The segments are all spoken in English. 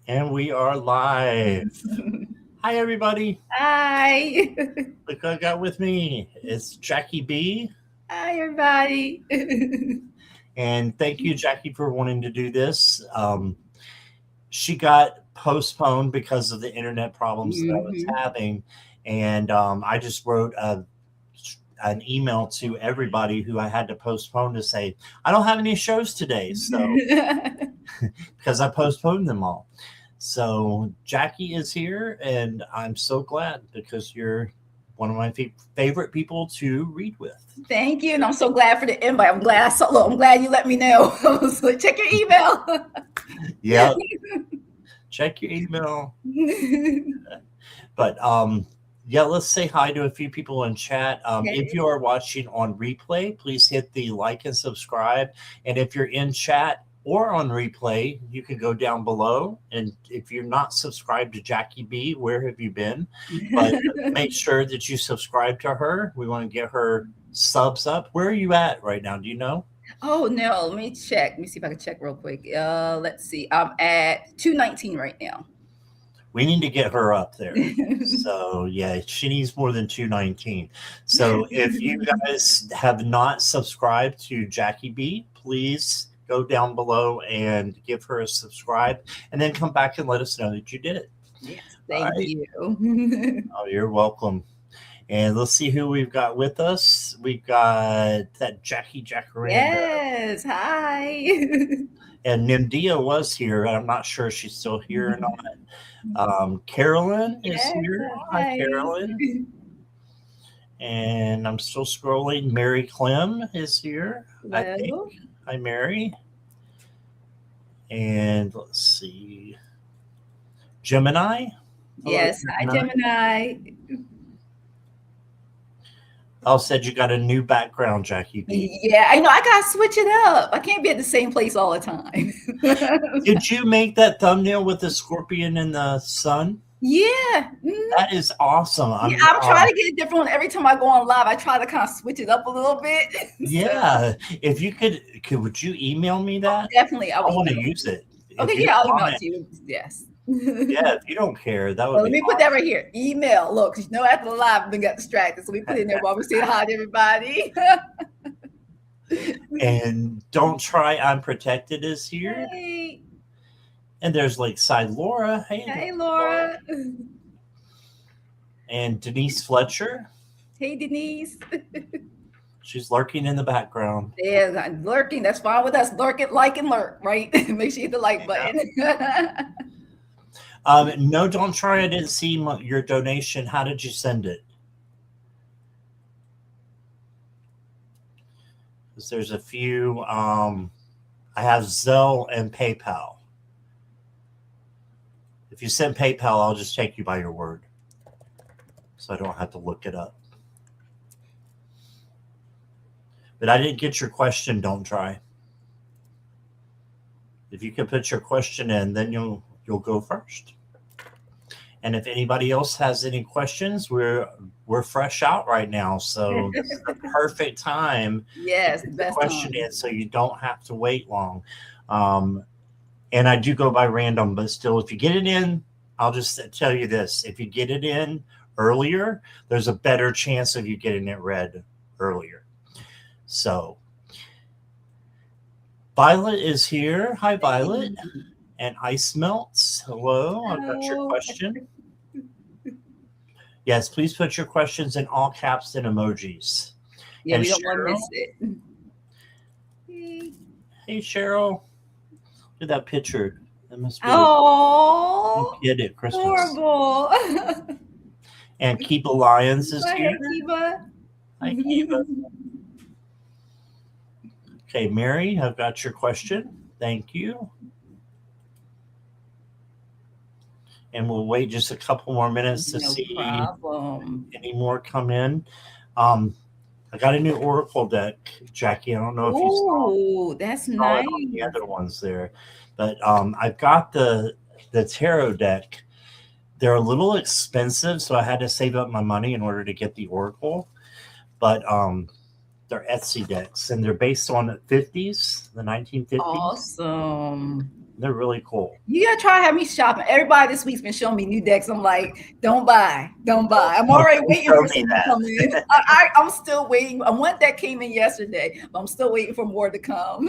And we are live. Hi, everybody. Hi. Look, I got with me. It's Jackie B. Hi, everybody. And thank you, Jackie, for wanting to do this. She got postponed because of the internet problems that I was hmm having. And I just wrote an email to everybody who I had to postpone to say, I don't have any shows today. So, because I postponed them all. So Jackie is here, and I'm so glad because you're one of my favorite people to read with. Thank you, and I'm so glad for the invite. I'm glad I saw. Look, I'm glad you let me know. So check your email. Yeah, check your email. But yeah, let's say hi to a few people in chat. If you Okay. are watching on replay, please hit the like and subscribe. And if you're in chat or on replay, you can go down below. And if you're not subscribed to Jackie B, where have you been? But make sure that you subscribe to her. We want to get her subs up. Where are you at right now? Do you know? Oh no, let me check. Let me see if I can check real quick. Let's see. I'm at 219 right now. We need to get her up there. So yeah, she needs more than 219. So if you guys have not subscribed to Jackie B, please go down below and give her a subscribe and then come back and let us know that you did it. Yes, All thank right. you. Oh, you're welcome. And let's see who we've got with us. We've got that Jackie Jacaranda. Yes, hi. And Nimdia was here. I'm not sure if she's still here or not. Carolyn is Yes, here. Hi, hi. Carolyn. And I'm still scrolling. Mary Clem is here, I think. Hello. Hi, Mary. And let's see. Gemini. Hello, Yes, hi, Gemini. Gemini. Oh, said you got a new background, Jackie B. Yeah, I know. I gotta switch it up. I can't be at the same place all the time. Did you make that thumbnail with the scorpion and the sun? Yeah, That is awesome. yeah. I'm trying to get a different one every time I go on live. I try to kind of switch it up a little bit. So yeah. If you would you email me that? definitely, I'll I want email to use you. it. Okay, If you yeah, don't I'll email it mind, to you. Yes. yeah. If you don't care, that would Well, let be me put that right here. Email. Look, 'cause after the live, I've been got distracted. So we put it in there while we say hi to everybody. And don't try unprotected is here. Hey, And there's Lakeside Laura. Hey, hey, Laura. Laura. And Denise Fletcher. Hey, Denise. She's lurking in the background. Yeah, lurking. That's fine with us. Lurk it, like, and lurk, right? Make sure you hit the like Yeah. button. No, don't try. I didn't see your donation. How did you send it? Because there's a few. I have Zelle and PayPal. If you send PayPal, I'll just take you by your word. So I don't have to look it up. But I didn't get your question. Don't try. If you can put your question in, then you'll go first. And if anybody else has any questions, we're fresh out right now, so this is the perfect time to Yes, the get the best question time. in, so you don't have to wait long. And I do go by random, but still, if you get it in, I'll just tell you this: if you get it in earlier, there's a better chance of you getting it read earlier. So Violet is here. Hi, Violet. And Ice Melts. Hello, I've got your Hello. question. Yes, please put your questions in all caps and emojis. Yeah, And we don't want to Cheryl, miss it. Hey. hey Cheryl, look at that picture. That must be a Oh, kid at Christmas. horrible. And Kiba Lyons is Go here. ahead, Kiba. Hi, Kiba. Okay, Mary, I've got your question. Thank you. And we'll wait just a couple more minutes to No see problem. any more come in. I got a new Oracle deck, Jackie. I don't know if you Oh, that's saw it on the nice. other ones there, but I've got the tarot deck. They're a little expensive, so I had to save up my money in order to get the Oracle. But they're Etsy decks, and they're based on the 50s, the 1950s. Awesome. They're really cool. You gotta try to have me shopping. Everybody this week's been showing me new decks. I'm like, don't buy. I'm already waiting for something to come in. I'm still waiting. One deck came in yesterday, but I'm still waiting for more to come.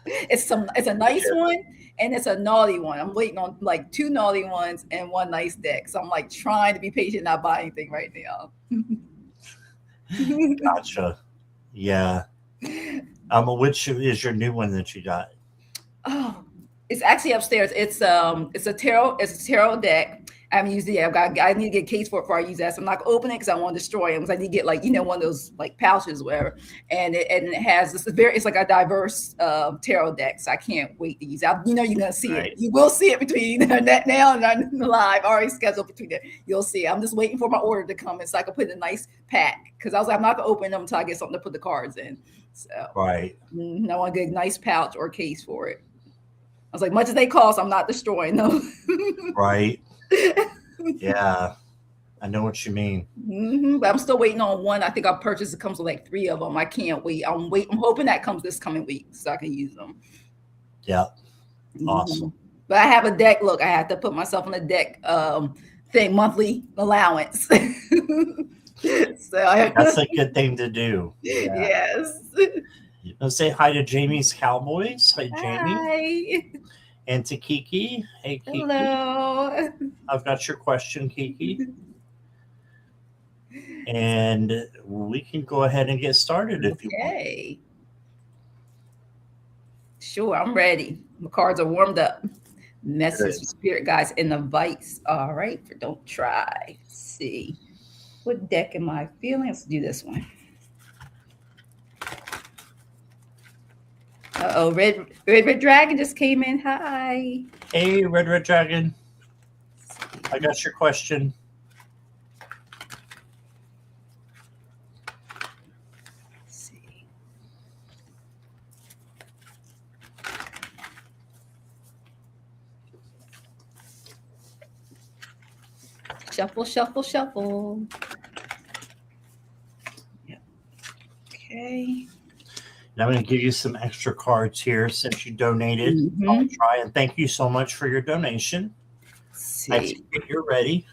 It's a nice one and it's a naughty one. I'm waiting on like 2 naughty ones and 1 nice deck. So I'm like trying to be patient, not buy anything right now. Gotcha. Yeah. Which is your new one that you got? Oh, it's actually upstairs. It's a tarot deck. I haven't used it yet. I need to get a case for it before I use that. So I'm not gonna open it because I want to destroy it. Because I need to get like, one of those like pouches or whatever. And it has this it's like a diverse tarot deck. So I can't wait to use it. You're gonna see it. You will see it between now and the live already scheduled between there. You'll see it. I'm just waiting for my order to come in so I can put in a nice pack. Because I was like, I'm not gonna open them until I get something to put the cards in. So right. I want to get a nice pouch or case for it. I was like, much as they cost, I'm not destroying them. Right. Yeah, I know what you mean. But I'm still waiting on one. I think I'll purchase. It comes with like 3 of them. I can't wait. I'm hoping that comes this coming week so I can use them. Yeah, awesome. But I have a deck. Look, I have to put myself on a deck thing, monthly allowance. So that's a good thing to do. Yeah. Yes. Let's say hi to Jamie's Cowboys. Hi, Jamie. Hi. And to Kiki. Hey, Kiki. Hello. I've got your question, Kiki. And we can go ahead and get started if you want. Okay. Sure, I'm ready. My cards are warmed up. Message from spirit guides in the vice. All right, for don't try. Let's see. What deck am I feeling? Let's do this one. Uh-oh, Red Dragon just came in. Hi. Hey, Red Dragon. I got your question. Let's see. Shuffle, shuffle, shuffle. Yep. Okay. And I'm going to give you some extra cards here since you donated. I'll try and thank you so much for your donation. I think you're ready.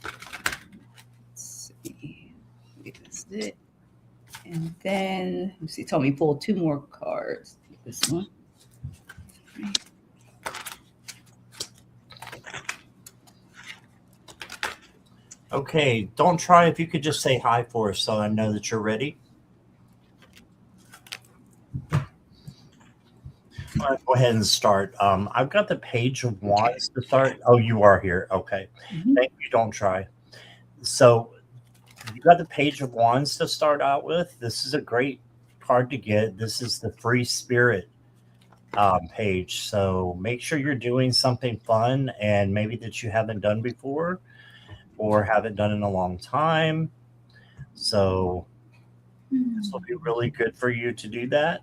Let's see. That's it. And then, let's see, told me pull 2 more cards. This one. Okay, don't try if you could just say hi for us so I know that you're ready. All right, go ahead and start. I've got the Page of Wands to start. Oh, you are here. Okay. Thank you. Don't try. So you got the Page of Wands to start out with. This is a great card to get. This is the Free Spirit page. So make sure you're doing something fun and maybe that you haven't done before or haven't done in a long time. So this will be really good for you to do that.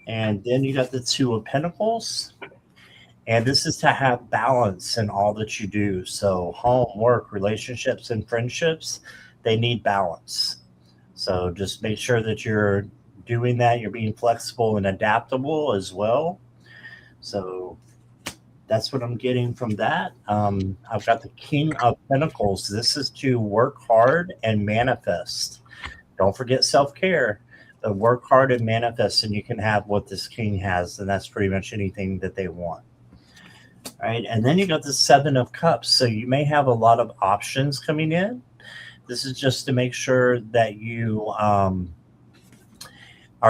And then you got the 2 of Pentacles. And this is to have balance in all that you do. So home, work, relationships, and friendships, they need balance. So just make sure that you're doing that. You're being flexible and adaptable as well. So that's what I'm getting from that. I've got the King of Pentacles. This is to work hard and manifest. Don't forget self-care. Work hard and manifest, and you can have what this king has, and that's pretty much anything that they want. All right, and then you got the 7 of Cups. So you may have a lot of options coming in. This is just to make sure that you are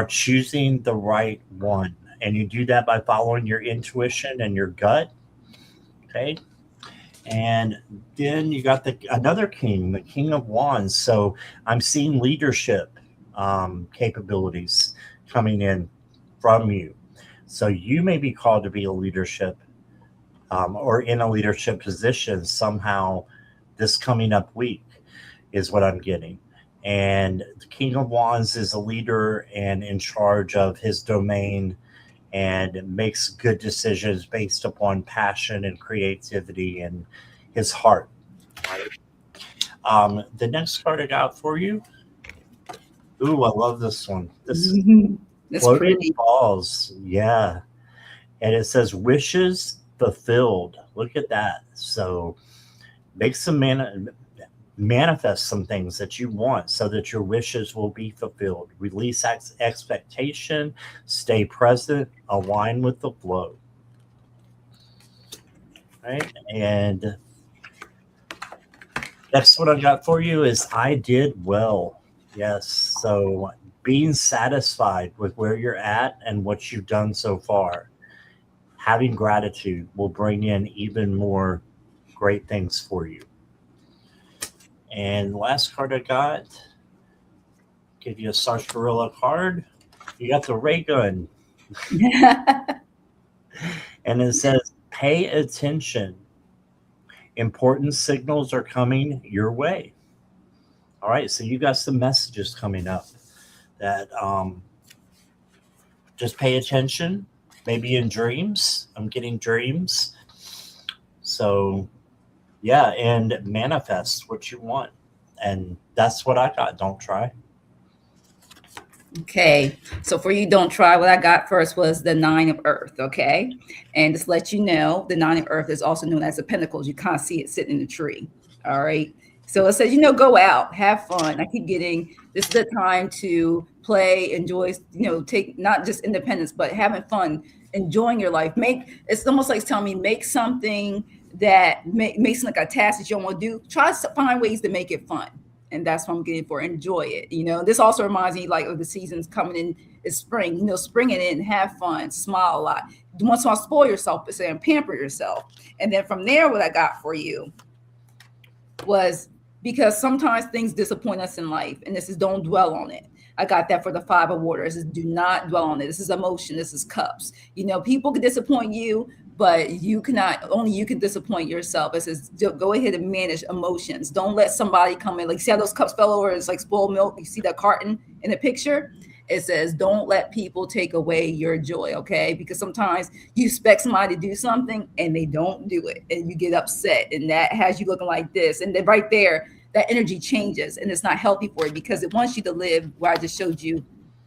choosing the right one, and you do that by following your intuition and your gut. Okay, and then you got another king, the King of Wands. So I'm seeing leadership capabilities coming in from you. So you may be called to be a leadership or in a leadership position somehow this coming up week is what I'm getting. And the King of Wands is a leader and in charge of his domain and makes good decisions based upon passion and creativity and his heart. The next card I got for you. Ooh, I love this one. This is Floating Balls. Yeah. And it says wishes fulfilled. Look at that. So make some manifest some things that you want so that your wishes will be fulfilled. Release expectation, stay present, align with the flow. Right? And that's what I got for you is I did well. Yes. So being satisfied with where you're at and what you've done so far, having gratitude will bring in even more great things for you. And the last card I got, give you a sarsaparilla card. You got the ray gun. And it says, pay attention. Important signals are coming your way. All right, so you got some messages coming up that just pay attention. Maybe in dreams. I'm getting dreams. So, yeah, and manifest what you want. And that's what I got. Don't try. Okay, so for you, don't try. What I got first was the 9 of Earth. Okay, and just let you know, the 9 of Earth is also known as the Pentacles. You can't see it sitting in the tree. All right, so it says, go out, have fun. I keep getting this is the time to play, enjoy. Take not just independence, but having fun, enjoying your life. It's almost like telling me make something that makes like a task that you don't want to do. Try to find ways to make it fun. And that's what I'm getting for enjoy it. This also reminds me like of the seasons coming in is spring, springing in, have fun, smile a lot. Once in a while, spoil yourself, but saying pamper yourself. And then from there, what I got for you was because sometimes things disappoint us in life. And this is don't dwell on it. I got that for the 5 of water. This is do not dwell on it. This is emotion. This is cups. People can disappoint you, but only you can disappoint yourself. It says, go ahead and manage emotions. Don't let somebody come in. Like, see how those cups fell over? It's like spoiled milk. You see that carton in the picture? It says, don't let people take away your joy, okay? Because sometimes you expect somebody to do something and they don't do it and you get upset and that has you looking like this. And then right there, that energy changes and it's not healthy for you because it wants you to live where I just showed you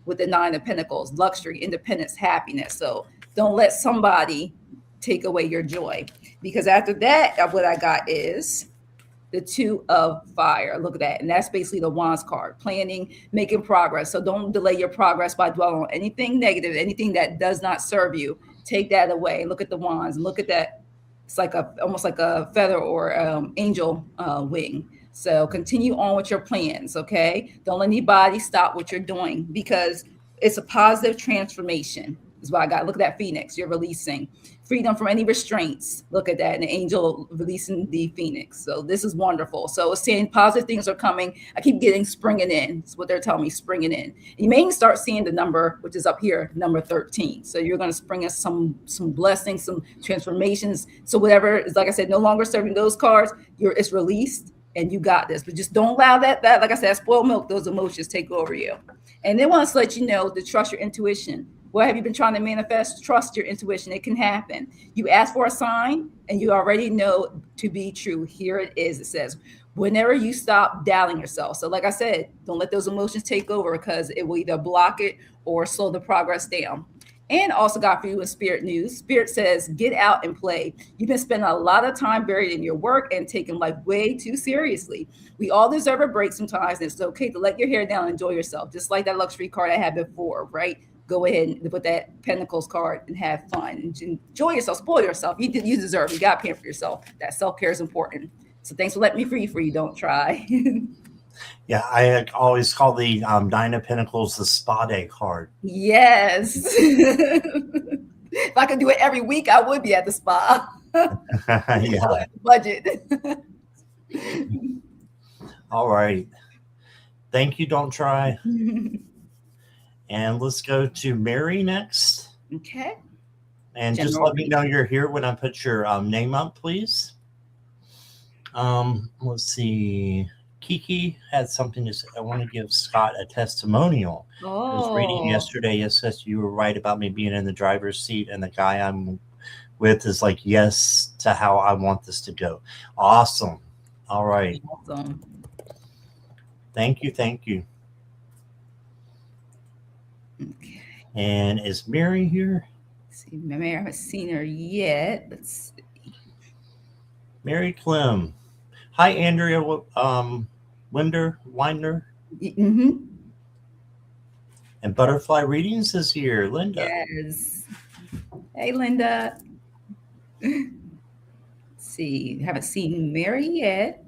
with the 9 of Pentacles, luxury, independence, happiness. So don't let somebody take away your joy, because after that, what I got is the 2 of fire. Look at that. And that's basically the Wands card, planning, making progress. So don't delay your progress by dwelling on anything negative, anything that does not serve you. Take that away. Look at the Wands and look at that. It's like almost like a feather or angel wing. So continue on with your plans. Okay. Don't let anybody stop what you're doing because it's a positive transformation. Is what I got. Look at that Phoenix. You're releasing freedom from any restraints. Look at that. And the angel releasing the Phoenix. So this is wonderful. So it's saying positive things are coming. I keep getting springing in. It's what they're telling me, springing in. You may start seeing the number, which is up here, number 13. So you're going to spring us some blessings, some transformations. So whatever is, like I said, no longer serving those cards, it's released and you got this. But just don't allow that like I said, spoiled milk, those emotions take over you. And they want to let you know to trust your intuition. What have you been trying to manifest? Trust your intuition. It can happen. You ask for a sign and you already know to be true. Here it is. It says, whenever you stop doubting yourself. So like I said, don't let those emotions take over because it will either block it or slow the progress down. And also got for you in Spirit news. Spirit says, get out and play. You've been spending a lot of time buried in your work and taking life way too seriously. We all deserve a break sometimes. And it's okay to let your hair down and enjoy yourself. Just like that luxury card I had before, right? Go ahead and put that Pentacles card and have fun and enjoy yourself, spoil yourself. You deserve it. You got to pamper yourself. That self-care is important. So thanks for letting me free for you. Don't try. Yeah, I always call the 9 of Pentacles the spa day card. Yes. If I could do it every week, I would be at the spa. Yeah. Budget. All right. Thank you. Don't try. And let's go to Mary next. Okay. And just let me know you're here when I put your name up, please. Let's see. Kiki had something to say. I want to give Scott a testimonial. I was reading yesterday. It says you were right about me being in the driver's seat, and the guy I'm with is like, yes, to how I want this to go. Awesome. All right. Awesome. Thank you. Thank you. Okay. And is Mary here? See, Mary, I haven't seen her yet. Let's see. Mary Clem. Hi, Andrea. Winder. Mm-hmm. And Butterfly Readings is here. Linda. Yes. Hey, Linda. Let's see, haven't seen Mary yet.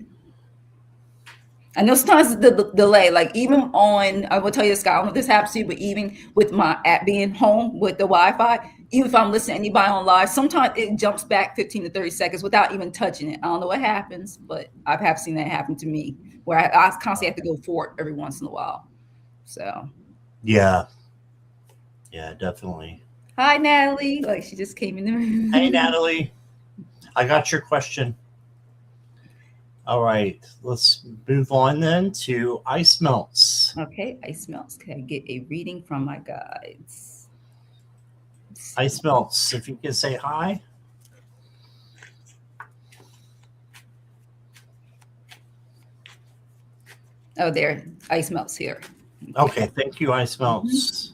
I know sometimes the delay, like even on, I will tell you this, guy, I don't know if this happens to you, but even with my app being home with the Wi-Fi, even if I'm listening to anybody on live, sometimes it jumps back 15 to 30 seconds without even touching it. I don't know what happens, but I have seen that happen to me where I constantly have to go forward every once in a while. So, Yeah. Yeah, definitely. hi, Natalie. Like she just came in the room. Hey, Natalie. I got your question. All right. Let's move on then to ice melts. Okay, ice melts. Can I get a reading from my guides? Ice melts. If you can say hi. Oh, there. Ice melts here. Okay. Thank you, ice melts.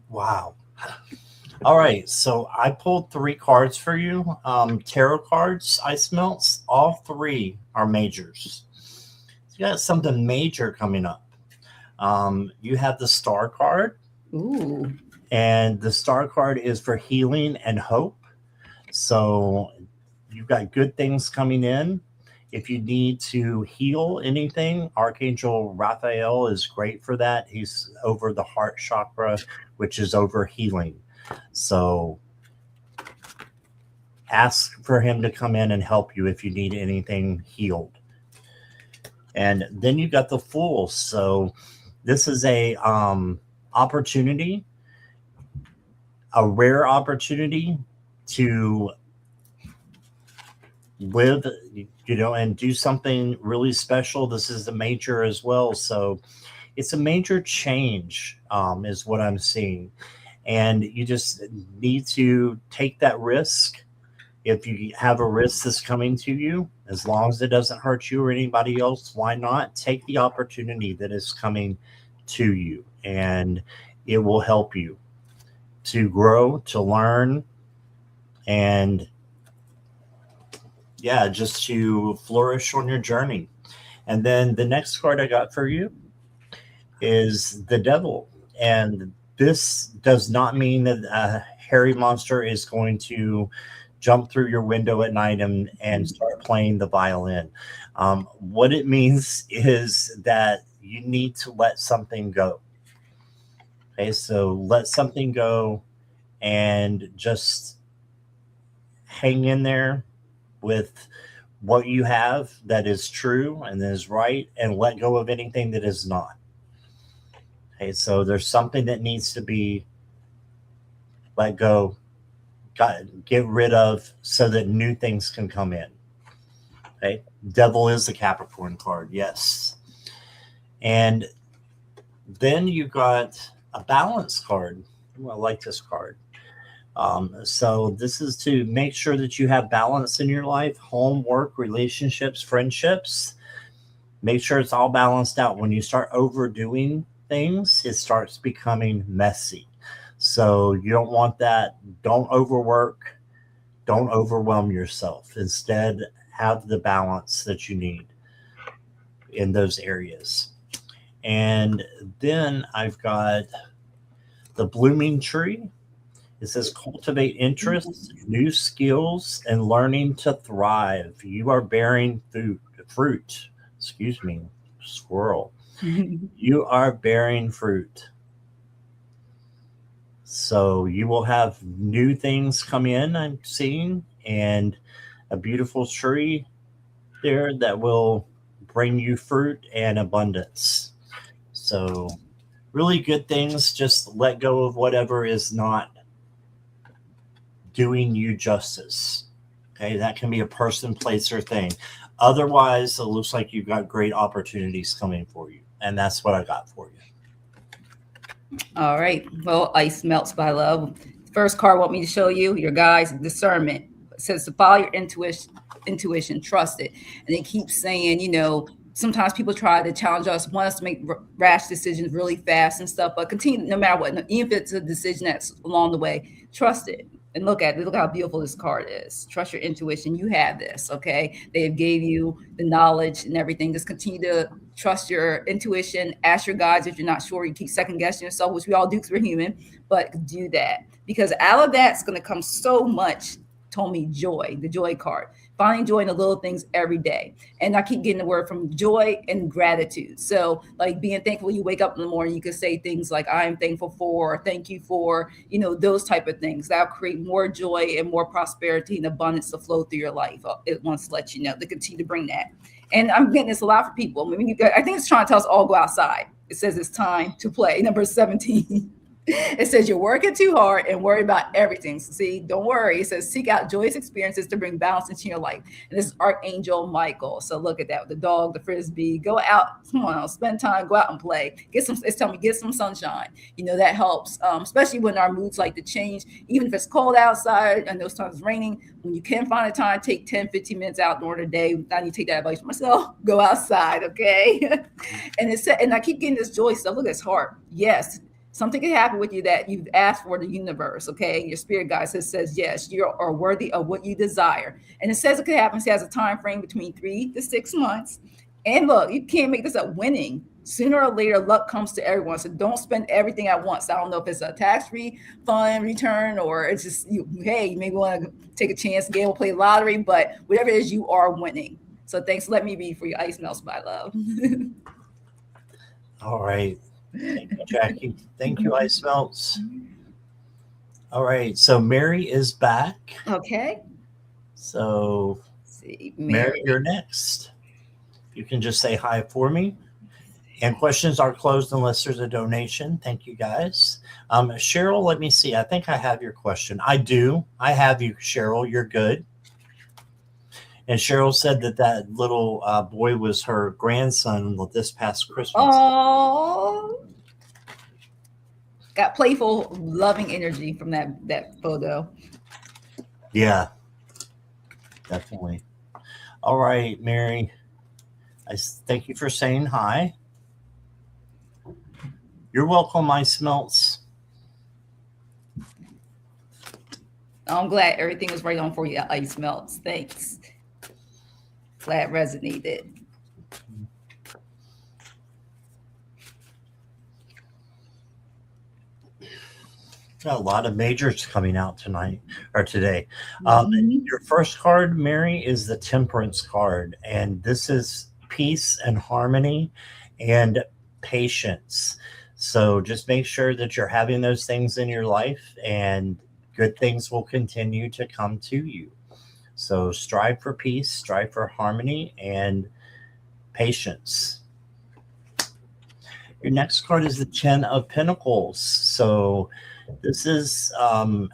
Wow. All right, so I pulled 3 cards for you. Tarot cards, ice melts. All 3 are majors. You got something major coming up. You have the Star card. Ooh. And the Star card is for healing and hope. So you've got good things coming in. If you need to heal anything, Archangel Raphael is great for that. He's over the heart chakra, which is over healing. So ask for him to come in and help you if you need anything healed. And then you got the Fool. So this is a opportunity, a rare opportunity to live, and do something really special. This is a major as well. So it's a major change, is what I'm seeing. And you just need to take that risk. If you have a risk that's coming to you, as long as it doesn't hurt you or anybody else, why not take the opportunity that is coming to you? And it will help you to grow, to learn, and yeah, just to flourish on your journey. And then the next card I got for you is the Devil. And this does not mean that a hairy monster is going to jump through your window at night and start playing the violin. What it means is that you need to let something go. Okay, so let something go and just hang in there with what you have that is true and that is right, and let go of anything that is not. Okay, so there's something that needs to be let go, get rid of, so that new things can come in. Okay, Devil is the Capricorn card, yes. And then you got a Balance card. Ooh, I like this card. So this is to make sure that you have balance in your life: home, work, relationships, friendships. Make sure it's all balanced out. When you start overdoing things, it starts becoming messy. So you don't want that. Don't overwork. Don't overwhelm yourself. Instead, have the balance that you need in those areas. And then I've got the Blooming Tree. It says cultivate interests, new skills, and learning to thrive. You are bearing fruit. Excuse me, squirrel. You are bearing fruit. So you will have new things come in, I'm seeing, and a beautiful tree there that will bring you fruit and abundance. So really good things. Just let go of whatever is not doing you justice. Okay, that can be a person, place, or thing. Otherwise, it looks like you've got great opportunities coming for you. And that's what I got for you. All right. Well, ice melts by love. First card I want me to show you, your guys, discernment. It says to follow your intuition, trust it. And it keeps saying, sometimes people try to challenge us, want us to make rash decisions really fast and stuff, but continue, no matter what, even if it's a decision that's along the way, trust it. And look at it. Look how beautiful this card is. Trust your intuition. You have this, okay? They gave you the knowledge and everything. Just continue to trust your intuition. Ask your guides if you're not sure. You keep second guessing yourself, which we all do because we're human. But do that, because out of that's going to come so much. Told me joy, the joy card. Finding joy in the little things every day. And I keep getting the word from joy and gratitude. So like being thankful, you wake up in the morning, you can say things like, I am thankful for, thank you for, those type of things. That'll create more joy and more prosperity and abundance to flow through your life. It wants to let you know to continue to bring that. And I'm getting this a lot for people. I mean, I think it's trying to tell us all go outside. It says it's time to play. Number 17. It says you're working too hard and worry about everything. So see, don't worry. It says seek out joyous experiences to bring balance into your life. And this is Archangel Michael. So look at that, the dog, the frisbee. Go out, come on, spend time, go out and play. It's telling me get some sunshine. That helps, especially when our moods like to change. Even if it's cold outside and those times it's raining, when you can find a time, take 10, 15 minutes out during the day. I need to take that advice for myself. Go outside, okay? And I keep getting this joy stuff. Look at his heart. Yes. Something can happen with you that you've asked for the universe, okay? Your spirit guide says yes, you are worthy of what you desire. And it says it could happen. It has a time frame between 3 to 6 months. And look, you can't make this up. Winning. Sooner or later, luck comes to everyone. So don't spend everything at once. I don't know if it's a tax-free fund return or it's just, you maybe want to take a chance to gamble, play lottery, but whatever it is, you are winning. So thanks. Let me read for you. Ice melts, my love. All right. Thank you, Jackie. Thank you, Ice Melts. All right. So Mary is back. Okay. So see, Mary, you're next. You can just say hi for me. And questions are closed unless there's a donation. Thank you, guys. Cheryl, let me see. I think I have your question. I do. I have you, Cheryl. You're good. And Cheryl said that little boy was her grandson this past Christmas. Oh, got playful, loving energy from that photo. Yeah, definitely. All right, Mary. I thank you for saying hi. You're welcome, Ice Melts. I'm glad everything was right on for you, Ice Melts. Thanks. Glad resonated. Got a lot of majors coming out tonight or today. Your first card, Mary, is the Temperance card, and this is peace and harmony and patience. So just make sure that you're having those things in your life, and good things will continue to come to you. So strive for peace, strive for harmony, and patience. Your next card is the 10 of Pentacles. So this is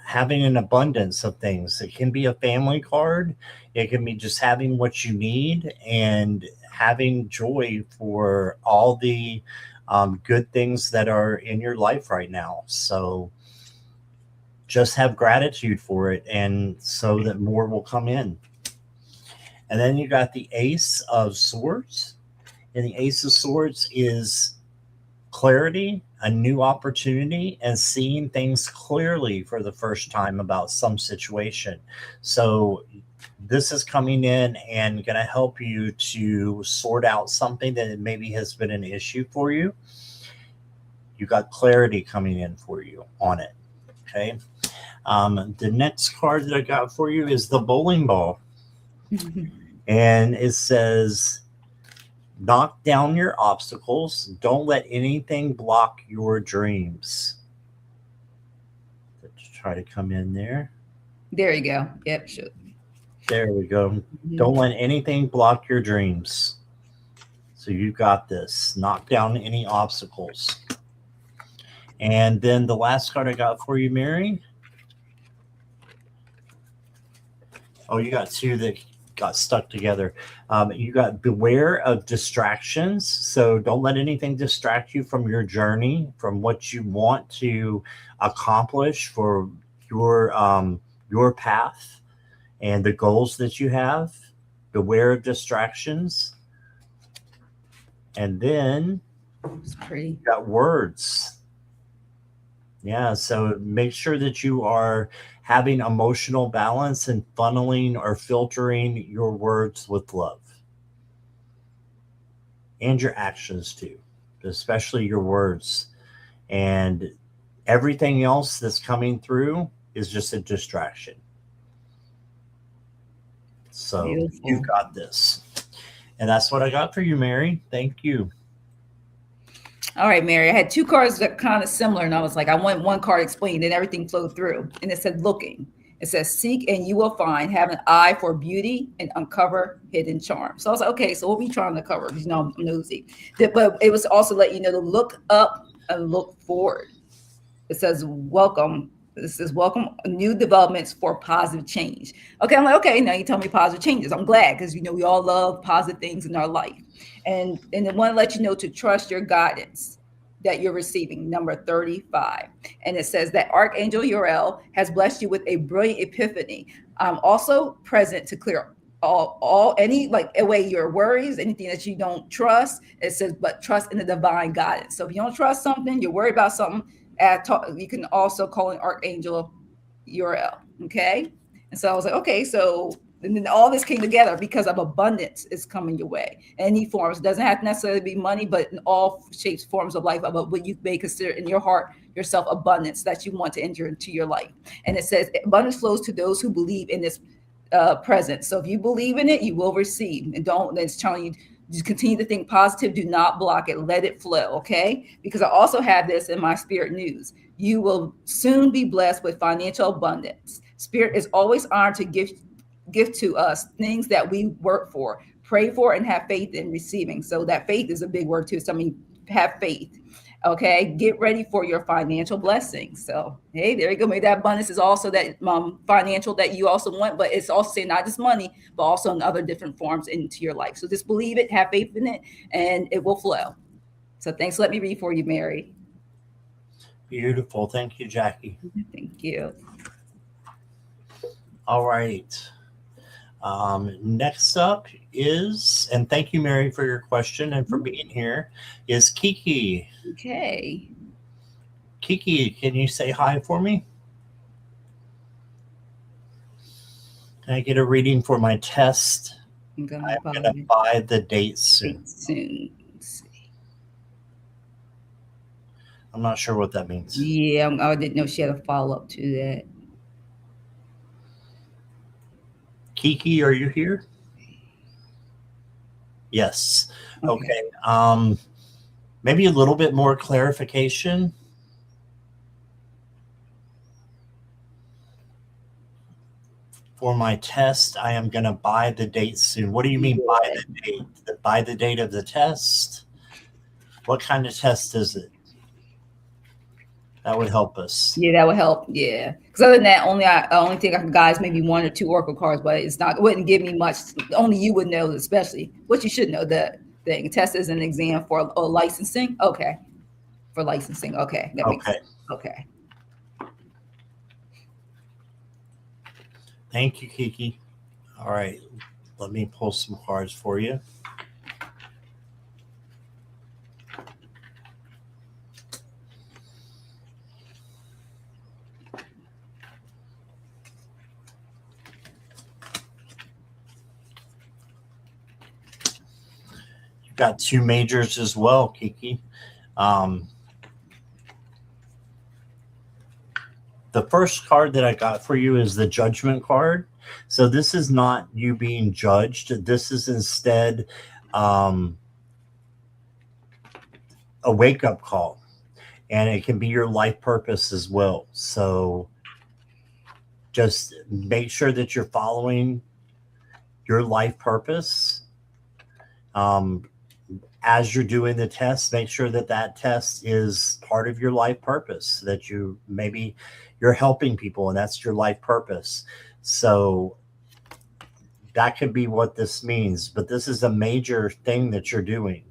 having an abundance of things. It can be a family card. It can be just having what you need and having joy for all the good things that are in your life right now. So just have gratitude for it, and so that more will come in. And then you got the Ace of Swords. And the Ace of Swords is clarity, a new opportunity, and seeing things clearly for the first time about some situation. So this is coming in and going to help you to sort out something that maybe has been an issue for you. You got clarity coming in for you on it. Okay. The next card that I got for you is the bowling ball. And it says, knock down your obstacles. Don't let anything block your dreams. Let's try to come in there. There you go. Yep, sure. There we go. Don't let anything block your dreams. So you got this. Knock down any obstacles. And then the last card I got for you, Mary. Oh, you got two that got stuck together. You got beware of distractions. So don't let anything distract you from your journey, from what you want to accomplish for your path and the goals that you have. Beware of distractions. And then It's pretty. you got words. Yeah, so make sure that you are having emotional balance and funneling or filtering your words with love and your actions too, especially your words. And everything else that's coming through is just a distraction. So Beautiful. you got this. And that's what I got for you, Mary. Thank you. All right, Mary. I had two cards that kind of similar, and I was like, I want one card explained, and everything flowed through. And it said, looking. It says, seek and you will find, have an eye for beauty and uncover hidden charm. So I was like, okay, so what are we trying to cover? Because I'm nosy. But it was also let you know to look up and look forward. It says, welcome. This is welcome new developments for positive change. Okay, I'm like, okay, now you tell me positive changes. I'm glad because we all love positive things in our life. And they want to let you know to trust your guidance that you're receiving, number 35. And it says that Archangel Uriel has blessed you with a brilliant epiphany. Also present to clear all any like away your worries, anything that you don't trust. It says, but trust in the divine guidance. So if you don't trust something, you're worried about something, you can also call an Archangel Uriel. Okay. And so I was like, okay, so and then all this came together because of abundance is coming your way. Any forms. It doesn't have to necessarily be money, but in all shapes, forms of life, about what you may consider in your heart yourself abundance that you want to enter into your life. And it says abundance flows to those who believe in this present. So if you believe in it, you will receive. And don't, it's telling you, just continue to think positive. Do not block it. Let it flow. Okay. Because I also have this in my spirit news. You will soon be blessed with financial abundance. Spirit is always honored to give to us things that we work for, pray for, and have faith in receiving. So that faith is a big word too. So I mean, have faith. Okay, get ready for your financial blessings. So hey, there you go. Maybe that abundance is also that financial that you also want, but it's also saying not just money, but also in other different forms into your life. So just believe it, have faith in it, and it will flow. So thanks. Let me read for you, Mary. Beautiful. Thank you, Jackie. Thank you. All right. Next up is, and thank you, Mary, for your question and for being here, is Kiki. Okay. Kiki, can you say hi for me? Can I get a reading for my test? I'm going to buy the date soon. I'm not sure what that means. Yeah, I didn't know she had a follow-up to that. Kiki, are you here? Yes. Okay. Maybe a little bit more clarification. For my test, I am going to buy the date soon. What do you mean buy the date? Buy the date of the test? What kind of test is it? That would help us. Yeah, that would help. Yeah, because other than that, I only think I can guys maybe one or two oracle cards, but it's not. It wouldn't give me much. Only you would know, especially what you should know. The thing test is an exam for licensing. Okay, for licensing. Okay, that makes sense. Okay. Thank you, Kiki. All right, let me pull some cards for you. Got two majors as well, Kiki. The first card that I got for you is the Judgment card. So this is not you being judged. This is instead a wake-up call. And it can be your life purpose as well. So just make sure that you're following your life purpose. As you're doing the test, make sure that that test is part of your life purpose, that you're helping people and that's your life purpose. So that could be what this means, but this is a major thing that you're doing.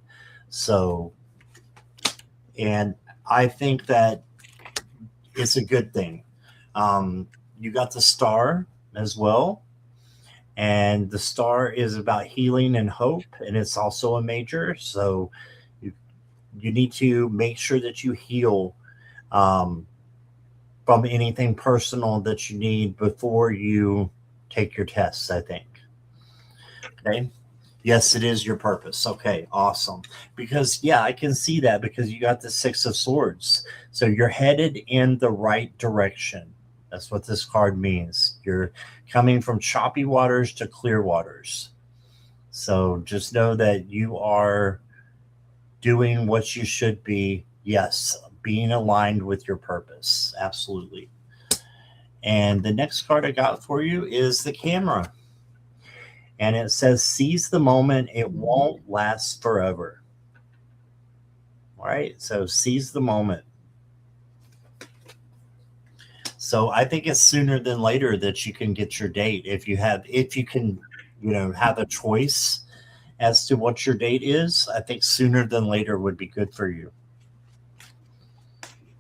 So, and I think that it's a good thing. You got the star as well. And the star is about healing and hope, and it's also a major. So you need to make sure that you heal from anything personal that you need before you take your tests, I think. Okay. Yes, it is your purpose. Okay, awesome. Because, yeah, I can see that because you got the Six of Swords. So you're headed in the right direction. That's what this card means. You're coming from choppy waters to clear waters. So just know that you are doing what you should be. Yes, being aligned with your purpose. Absolutely. And the next card I got for you is the Camera. And it says, seize the moment. It won't last forever. All right. So seize the moment. So I think it's sooner than later that you can get your date. If you can, have a choice as to what your date is, I think sooner than later would be good for you.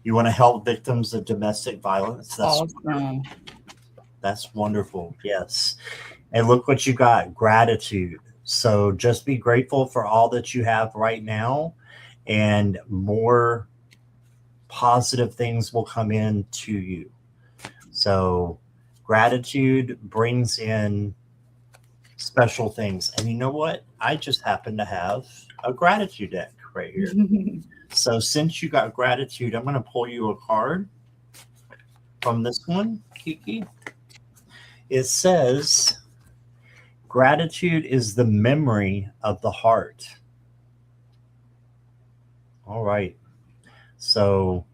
You want to help victims of domestic violence? Awesome. That's wonderful. Yes. And look what you got, gratitude. So just be grateful for all that you have right now, and more positive things will come in to you. So gratitude brings in special things. And you know what? I just happen to have a gratitude deck right here. So since you got gratitude, I'm going to pull you a card from this one, Kiki. It says, gratitude is the memory of the heart. All right. So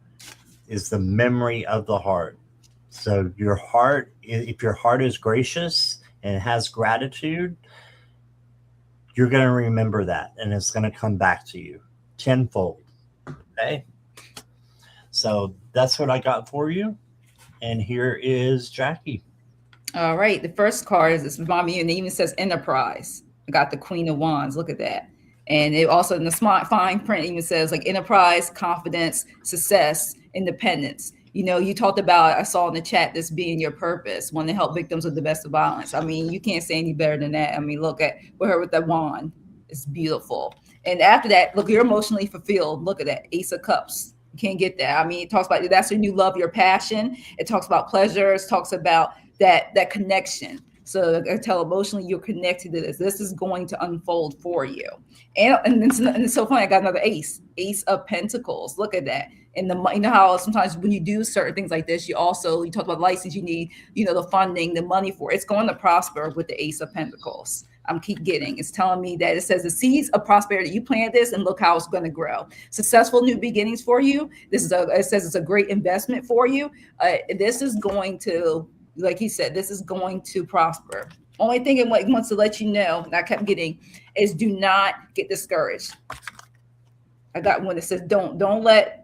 is the memory of the heart. So your heart, if your heart is gracious and it has gratitude, you're going to remember that, and it's going to come back to you tenfold. Okay. So that's what I got for you. And here is Jackie. All right. The first card is this remind me, and it even says enterprise. I got the Queen of Wands. Look at that. And it also in the smart fine print even says like enterprise, confidence, success, independence. You talked about, I saw in the chat, this being your purpose, want to help victims of domestic violence. I mean, you can't say any better than that. I mean, look at her with that wand. It's beautiful. And after that, look, you're emotionally fulfilled. Look at that, Ace of Cups. You can't get that. I mean, it talks about that's when you love your passion. It talks about pleasure. It talks about that connection. So I tell emotionally you're connected to this. This is going to unfold for you. And it's so funny. I got another Ace of Pentacles. Look at that. And you know how sometimes when you do certain things like this, you talk about license, you need, the funding, the money for it. It's going to prosper with the Ace of Pentacles. I'm keep getting. It's telling me that it says the seeds of prosperity. You plant this and look how it's going to grow. Successful new beginnings for you. It says it's a great investment for you. This is going to, like he said, this is going to prosper. Only thing it wants to let you know, and I kept getting, is do not get discouraged. I got one that says don't let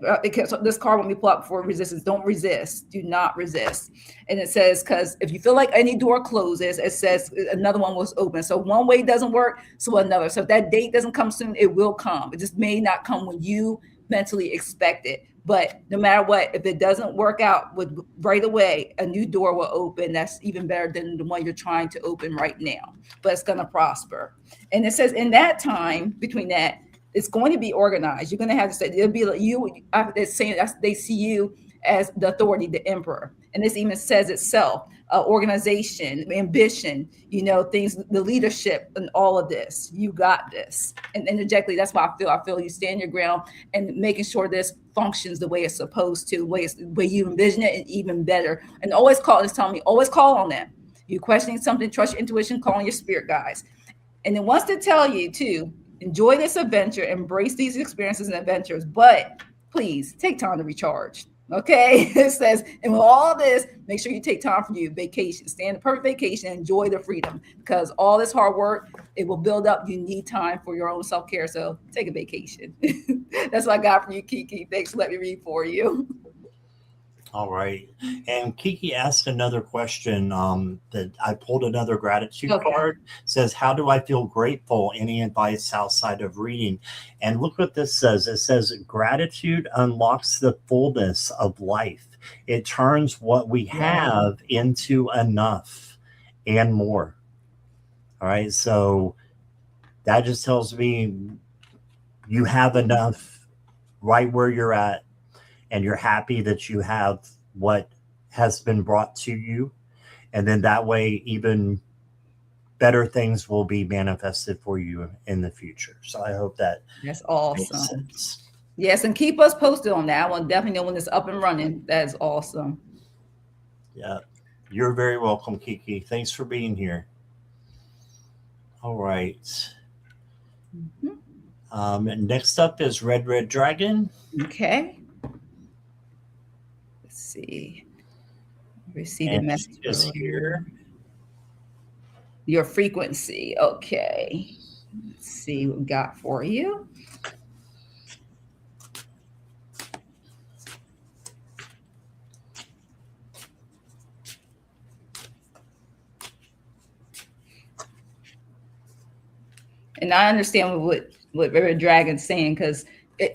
this card when we pull up for resistance. Don't resist. Do not resist. And it says, because if you feel like any door closes, it says another one was open. So one way doesn't work, so another. So if that date doesn't come soon, it will come. It just may not come when you mentally expect it. But no matter what, if it doesn't work out with right away, a new door will open. That's even better than the one you're trying to open right now. But it's going to prosper. And it says in that time between that, it's going to be organized. You're going to have to say, it'll be like you, they're saying they see you as the authority, the emperor. And this even says itself, organization, ambition, things, the leadership and all of this. You got this. And interjectly, that's why I feel you stand your ground and making sure this functions the way it's supposed to, the way you envision it, and even better. And always always call on them. You're questioning something, trust your intuition, call on your spirit guides. And then wants to tell you too, enjoy this adventure, embrace these experiences and adventures, but please take time to recharge. Okay. It says, and with all this, make sure you take time for you, vacation, stay in the perfect vacation, enjoy the freedom, because all this hard work, it will build up. You need time for your own self-care. So take a vacation. That's what I got for you, Kiki. Thanks for letting me read for you. All right. And Kiki asked another question that I pulled another gratitude card. It says, how do I feel grateful? Any advice outside of reading? And look what this says. It says, gratitude unlocks the fullness of life. It turns what we have into enough and more. All right. So that just tells me you have enough right where you're at, and you're happy that you have what has been brought to you. And then that way, even better things will be manifested for you in the future. So I hope that That's makes awesome. sense. Yes, and keep us posted on that. I want to definitely know when it's up and running. That is awesome. Yeah. You're very welcome, Kiki. Thanks for being here. All right. Mhm. Next up is Red Dragon. Okay. Let's see. Received a And she message is earlier. here. Your frequency. Okay. Let's see what we got for you. And I understand what River Dragon's saying, because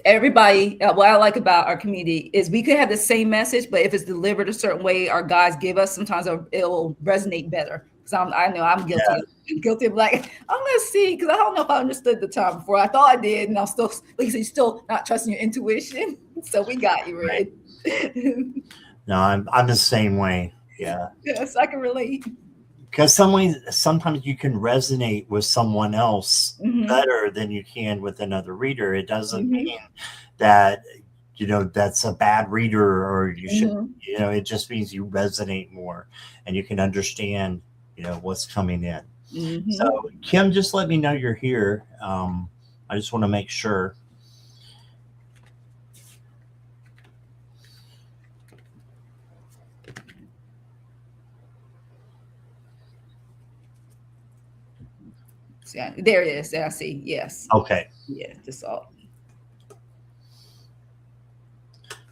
everybody, what I like about our community is we could have the same message, but if it's delivered a certain way our guides give us, sometimes it'll resonate better. Because I know I'm guilty. Yeah. Guilty of like, I'm gonna see, because I don't know if I understood the time before. I thought I did, and I'm still, like you said, still not trusting your intuition. So we got you, Right. Red. No, I'm the same way. Yeah. Yes, I can relate. Because sometimes you can resonate with someone else Mm-hmm. better than you can with another reader. It doesn't Mm-hmm. mean that that's a bad reader, or you should, Mm-hmm. it just means you resonate more and you can understand what's coming in. So Mm-hmm. Kim, just let me know you're here. I just want to make sure. Yeah, there it is. I see. Yes. Okay. Yeah, just all.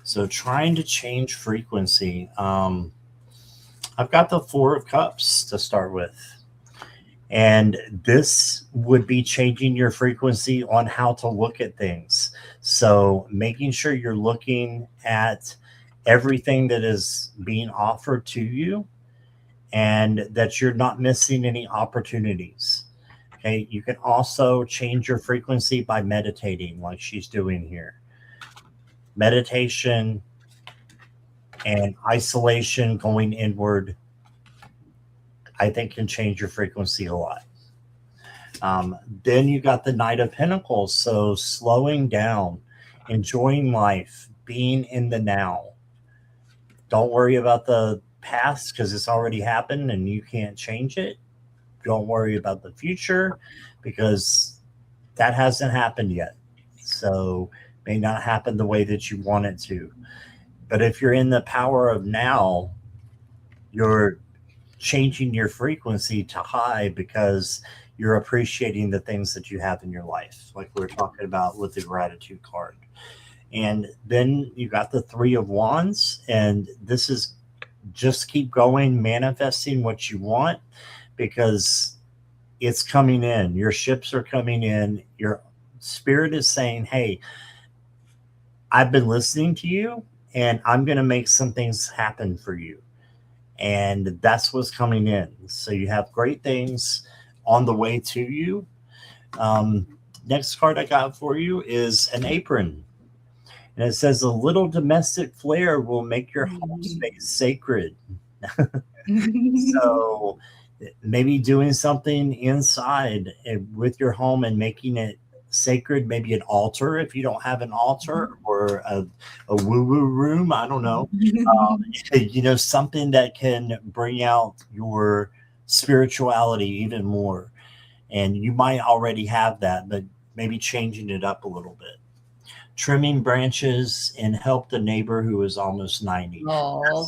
So trying to change frequency. I've got the Four of Cups to start with. And this would be changing your frequency on how to look at things. So making sure you're looking at everything that is being offered to you, and that you're not missing any opportunities. Okay. You can also change your frequency by meditating, like she's doing here. Meditation and isolation, going inward, I think can change your frequency a lot. Then you got the Knight of Pentacles. So slowing down, enjoying life, being in the now. Don't worry about the past because it's already happened and you can't change it. Don't worry about the future because that hasn't happened yet. So may not happen the way that you want it to. But if you're in the power of now, you're changing your frequency to high because you're appreciating the things that you have in your life, like we were talking about with the gratitude card. And then you got the Three of Wands, and this is just keep going, manifesting what you want because it's coming in. Your ships are coming in. Your spirit is saying, hey, I've been listening to you and I'm going to make some things happen for you. And that's what's coming in. So you have great things on the way to you. Next card I got for you is an apron. And it says a little domestic flair will make your home space sacred. So maybe doing something inside with your home and making it sacred, maybe an altar if you don't have an altar, or a woo-woo room. I don't know. Something that can bring out your spirituality even more. And you might already have that, but maybe changing it up a little bit. Trimming branches and help the neighbor who is almost 90. Oh.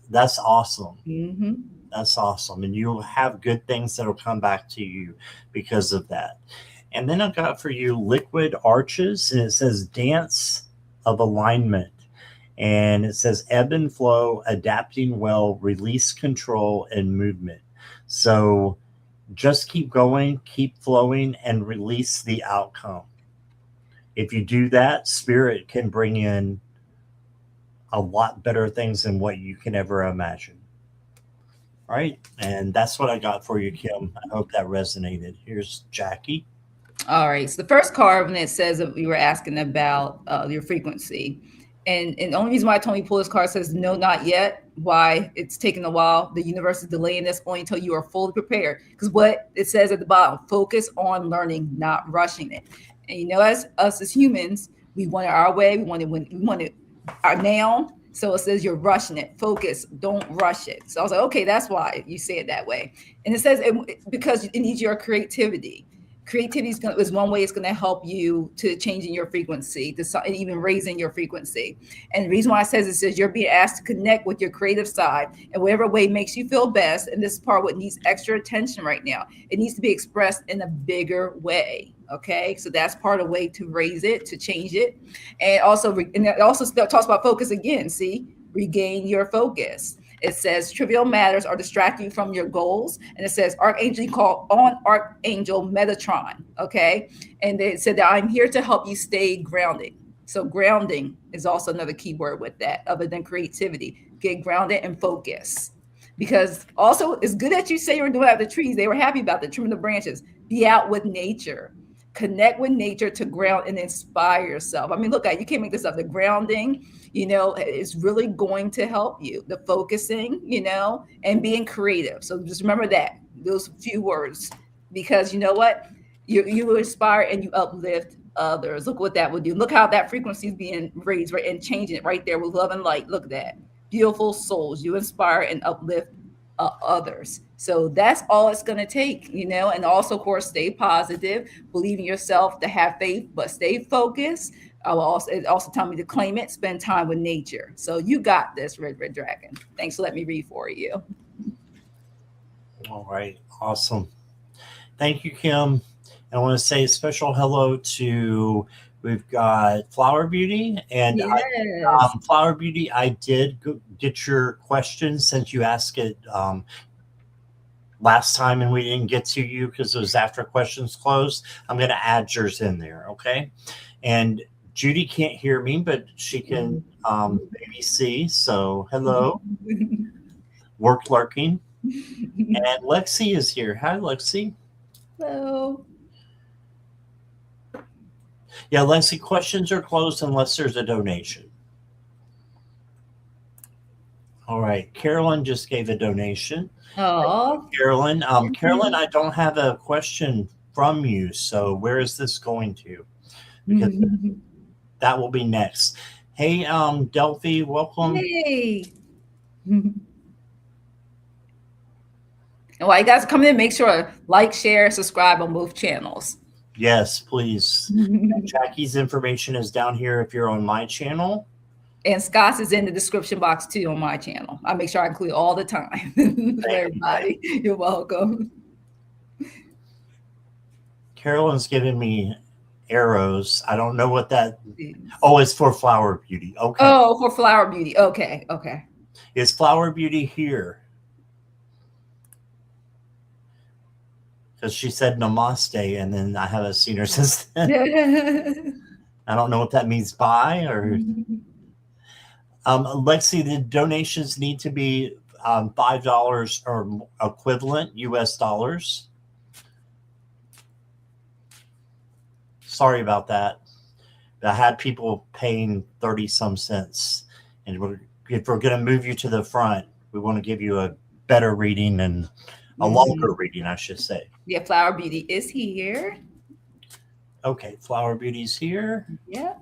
That's awesome. Mm-hmm. That's awesome. And you'll have good things that will come back to you because of that. And then I've got for you liquid arches, and it says dance of alignment. And it says ebb and flow, adapting well, release control, and movement. So just keep going, keep flowing, and release the outcome. If you do that, spirit can bring in a lot better things than what you can ever imagine. All right. And that's what I got for you, Kim. I hope that resonated. Here's Jackie. All right. So the first card, when it says that we were asking about your frequency, and the only reason why I told you pull this card says no, not yet. Why it's taking a while. The universe is delaying this only until you are fully prepared. Because what it says at the bottom, focus on learning, not rushing it. And you know, as us as humans, we want it our way. We want it our now. So it says you're rushing it. Focus, don't rush it. So I was like, okay, that's why you say it that way. And it says because it needs your creativity. Creativity is one way it's going to help you to changing your frequency, to even raising your frequency. And the reason why it says this is you're being asked to connect with your creative side in whatever way makes you feel best. And this is part what needs extra attention right now. It needs to be expressed in a bigger way. Okay, so that's part of the way to raise it, to change it. And it also talks about focus again. See, regain your focus. It says trivial matters are distracting you from your goals. And it says Archangel called on Archangel Metatron. Okay. And it said that I'm here to help you stay grounded. So grounding is also another key word with that, other than creativity. Get grounded and focus. Because also it's good that you say you're doing out the trees. They were happy about the trimming the branches. Be out with nature. Connect with nature to ground and inspire yourself. I mean, look at you can't make this up. The grounding, you know, is really going to help you. The focusing, you know, and being creative. So just remember that, those few words, because you know what? You inspire and you uplift others. Look what that will do. Look how that frequency is being raised, right, and changing it right there with love and light. Look at that. Beautiful souls. You inspire and uplift others. So that's all it's going to take, you know, and also, of course, stay positive, believe in yourself, to have faith, but stay focused. It also tell me to claim it, spend time with nature. So you got this, Red Dragon. Thanks for letting me read for you. All right. Awesome. Thank you, Kim. I want to say a special hello to, we've got Flower Beauty. And yes. Flower Beauty, I did get your question since you asked it last time and we didn't get to you because it was after questions closed. I'm going to add yours in there. Okay. And Judy can't hear me, but she can maybe see. So hello. Work lurking. And Lexi is here. Hi, Lexi. Hello. Yeah, Lexi, questions are closed unless there's a donation. All right. Carolyn just gave a donation. Oh, Carolyn. Carolyn, I don't have a question from you. So where is this going to? Because that will be next. Hey, Delphi, welcome. Hey. And while you guys come in, make sure like, share, subscribe on both channels. Yes, please. Jackie's information is down here if you're on my channel. And Scott's is in the description box too on my channel. I make sure I include all the time. Everybody, you're welcome. Carolyn's giving me arrows. I don't know what that. Oh, it's for Flower Beauty. Okay. Oh, for Flower Beauty. Okay. Okay. Is Flower Beauty here? Because she said namaste, and then I haven't seen her since then. I don't know what that means. Bye or. Lexi, the donations need to be $5 or equivalent US dollars. Sorry about that. I had people paying 30 some cents. And if we're going to move you to the front, we want to give you a better reading and a longer reading, I should say. Yeah, Flower Beauty is here. Okay, Flower Beauty's here. Yeah.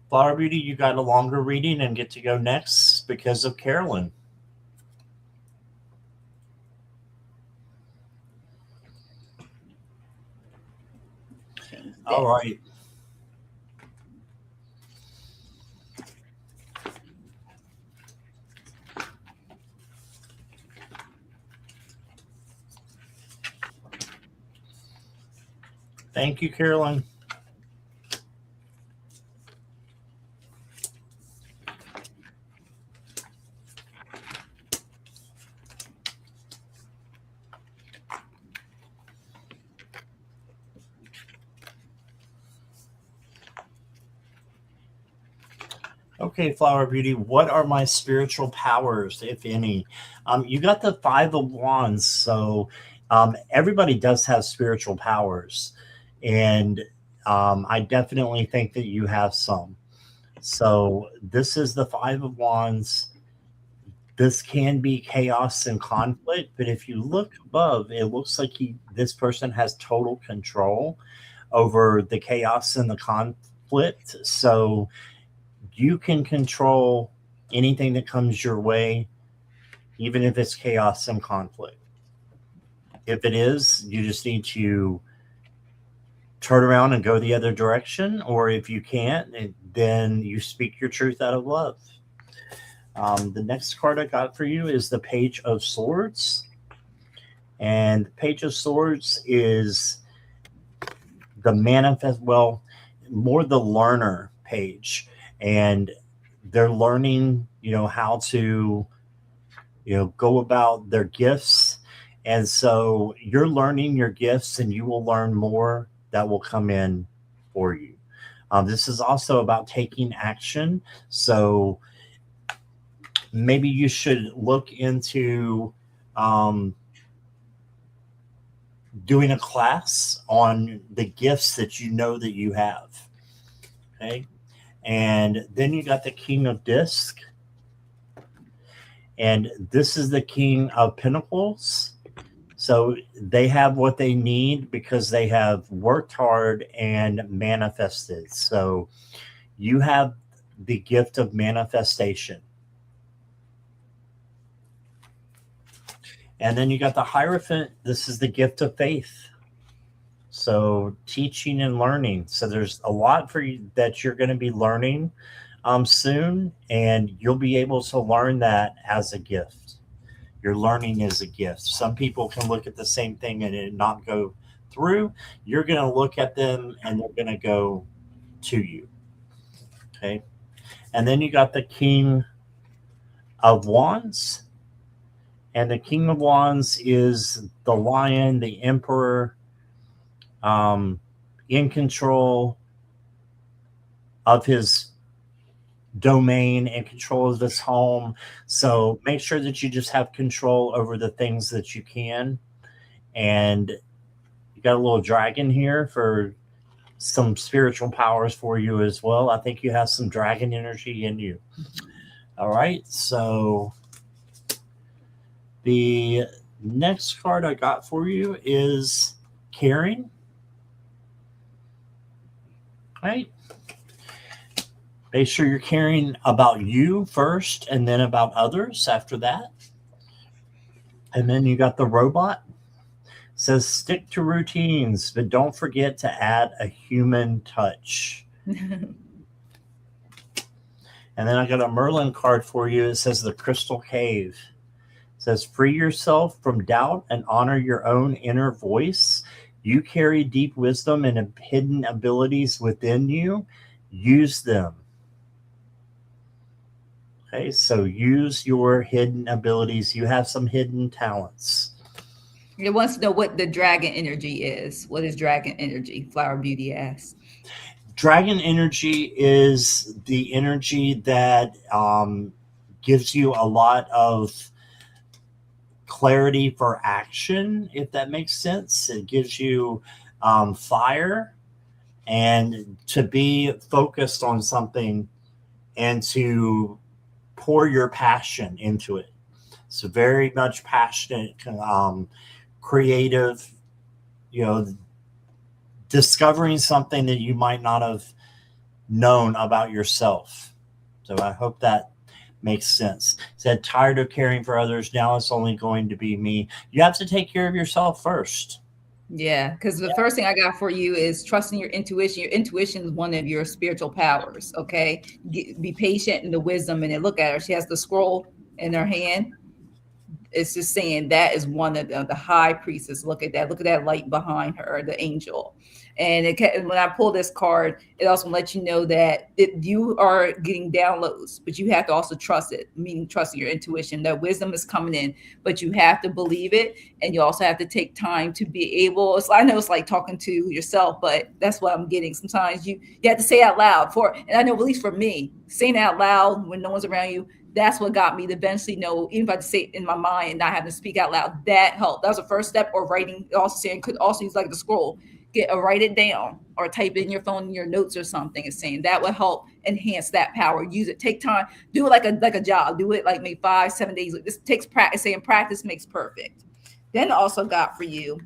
Flower Beauty, you got a longer reading and get to go next because of Carolyn. All right. Thank you, Carolyn. Okay, Flower Beauty, what are my spiritual powers, if any? You got the 5 of Wands, so Everybody does have spiritual powers, and I definitely think that you have some. So this is the Five of Wands. This can be chaos and conflict, but if you look above, it looks like this person has total control over the chaos and the conflict. So you can control anything that comes your way, even if it's chaos and conflict. If it is, you just need to turn around and go the other direction. Or if you can't, then you speak your truth out of love. The next card I got for you is the Page of Swords. And the Page of Swords is the manifest, well, more the learner page. And they're learning, how to, go about their gifts. And so you're learning your gifts, and you will learn more that will come in for you. This is also about taking action. So maybe you should look into doing a class on the gifts that you know that you have. Okay. And then you got the King of Disc. And this is the King of Pentacles. So they have what they need because they have worked hard and manifested. So you have the gift of manifestation. And then you got the Hierophant. This is the gift of faith. So teaching and learning. So there's a lot for you that you're going to be learning soon, and you'll be able to learn that as a gift. Your learning is a gift. Some people can look at the same thing and it not go through. You're going to look at them and they're going to go to you. Okay. And then you got the King of Wands. And the King of Wands is the Lion, the Emperor, in control of his domain and control of this home. So make sure that you just have control over the things that you can. And you got a little dragon here for some spiritual powers for you as well. I think you have some dragon energy in you. All right. So the next card I got for you is caring. Right? Make sure you're caring about you first and then about others after that. And then you got the Robot. It says stick to routines, but don't forget to add a human touch. And then I got a Merlin card for you. It says the Crystal Cave. It says free yourself from doubt and honor your own inner voice. You carry deep wisdom and hidden abilities within you. Use them. Okay, so use your hidden abilities. You have some hidden talents. It wants to know what the dragon energy is. What is dragon energy? Flower Beauty asks. Dragon energy is the energy that gives you a lot of clarity for action, if that makes sense. It gives you fire and to be focused on something and to pour your passion into it. So very much passionate, creative, discovering something that you might not have known about yourself. So I hope that makes sense. Said tired of caring for others. Now it's only going to be me. You have to take care of yourself first. Yeah, because the first thing I got for you is trusting your intuition. Your intuition is one of your spiritual powers. Okay, be patient in the wisdom. And then look at her; she has the scroll in her hand. It's just saying that is one of the high priestess. Look at that! Look at that light behind her, the angel. And when I pull this card, it also lets you know that you are getting downloads, but you have to also trust it, meaning trusting your intuition. That wisdom is coming in, but you have to believe it, and you also have to take time to be able. I know it's like talking to yourself, but that's what I'm getting. Sometimes you have to say out loud and I know at least for me, saying out loud when no one's around you. That's what got me to eventually know, even if I say it in my mind and not having to speak out loud, that helped. That was the first step. Or writing, also saying, could also use like the scroll, write it down or type it in your phone in your notes or something. It's saying that will help enhance that power. Use it, take time, do it like a job, do it like maybe 5-7 days. This takes practice, saying practice makes perfect. Then also got for you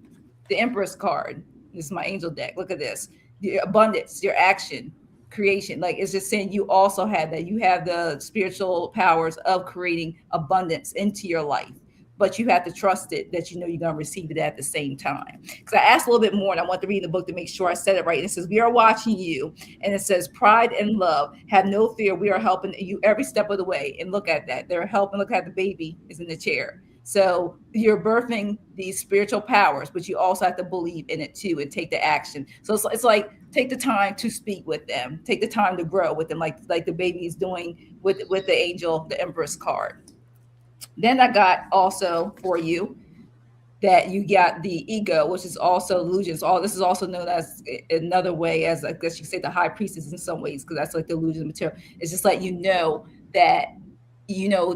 the Empress card. This is my angel deck. Look at this. Your abundance, your action, creation. Like it's just saying you also have that. You have the spiritual powers of creating abundance into your life, but you have to trust it that you know you're going to receive it at the same time. Because I asked a little bit more and I want to read the book to make sure I said it right. And it says, we are watching you. And it says, pride and love, have no fear. We are helping you every step of the way. And look at that. They're helping. Look at the baby is in the chair. So you're birthing these spiritual powers, but you also have to believe in it too and take the action. So it's like, take the time to speak with them, take the time to grow with them, like the baby is doing with the angel, the Empress card. Then I got also for you that you got the ego, which is also illusions. All this is also known as another way, as I guess you could say the high priestess in some ways, because that's like the illusion material. It's just like that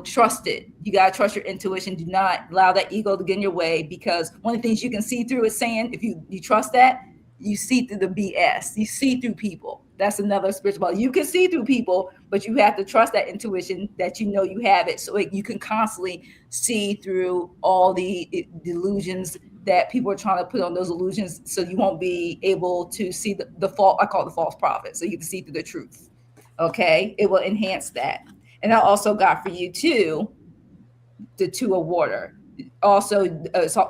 trust it. You got to trust your intuition. Do not allow that ego to get in your way, because one of the things you can see through is saying, if you trust that, you see through the BS. You see through people. That's another spiritual. You can see through people, but you have to trust that intuition that you have it, so you can constantly see through all the delusions that people are trying to put on those illusions, so you won't be able to see the false. I call it the false prophet. So you can see through the truth. Okay, it will enhance that. And I also got for you too, the Two of Water. Also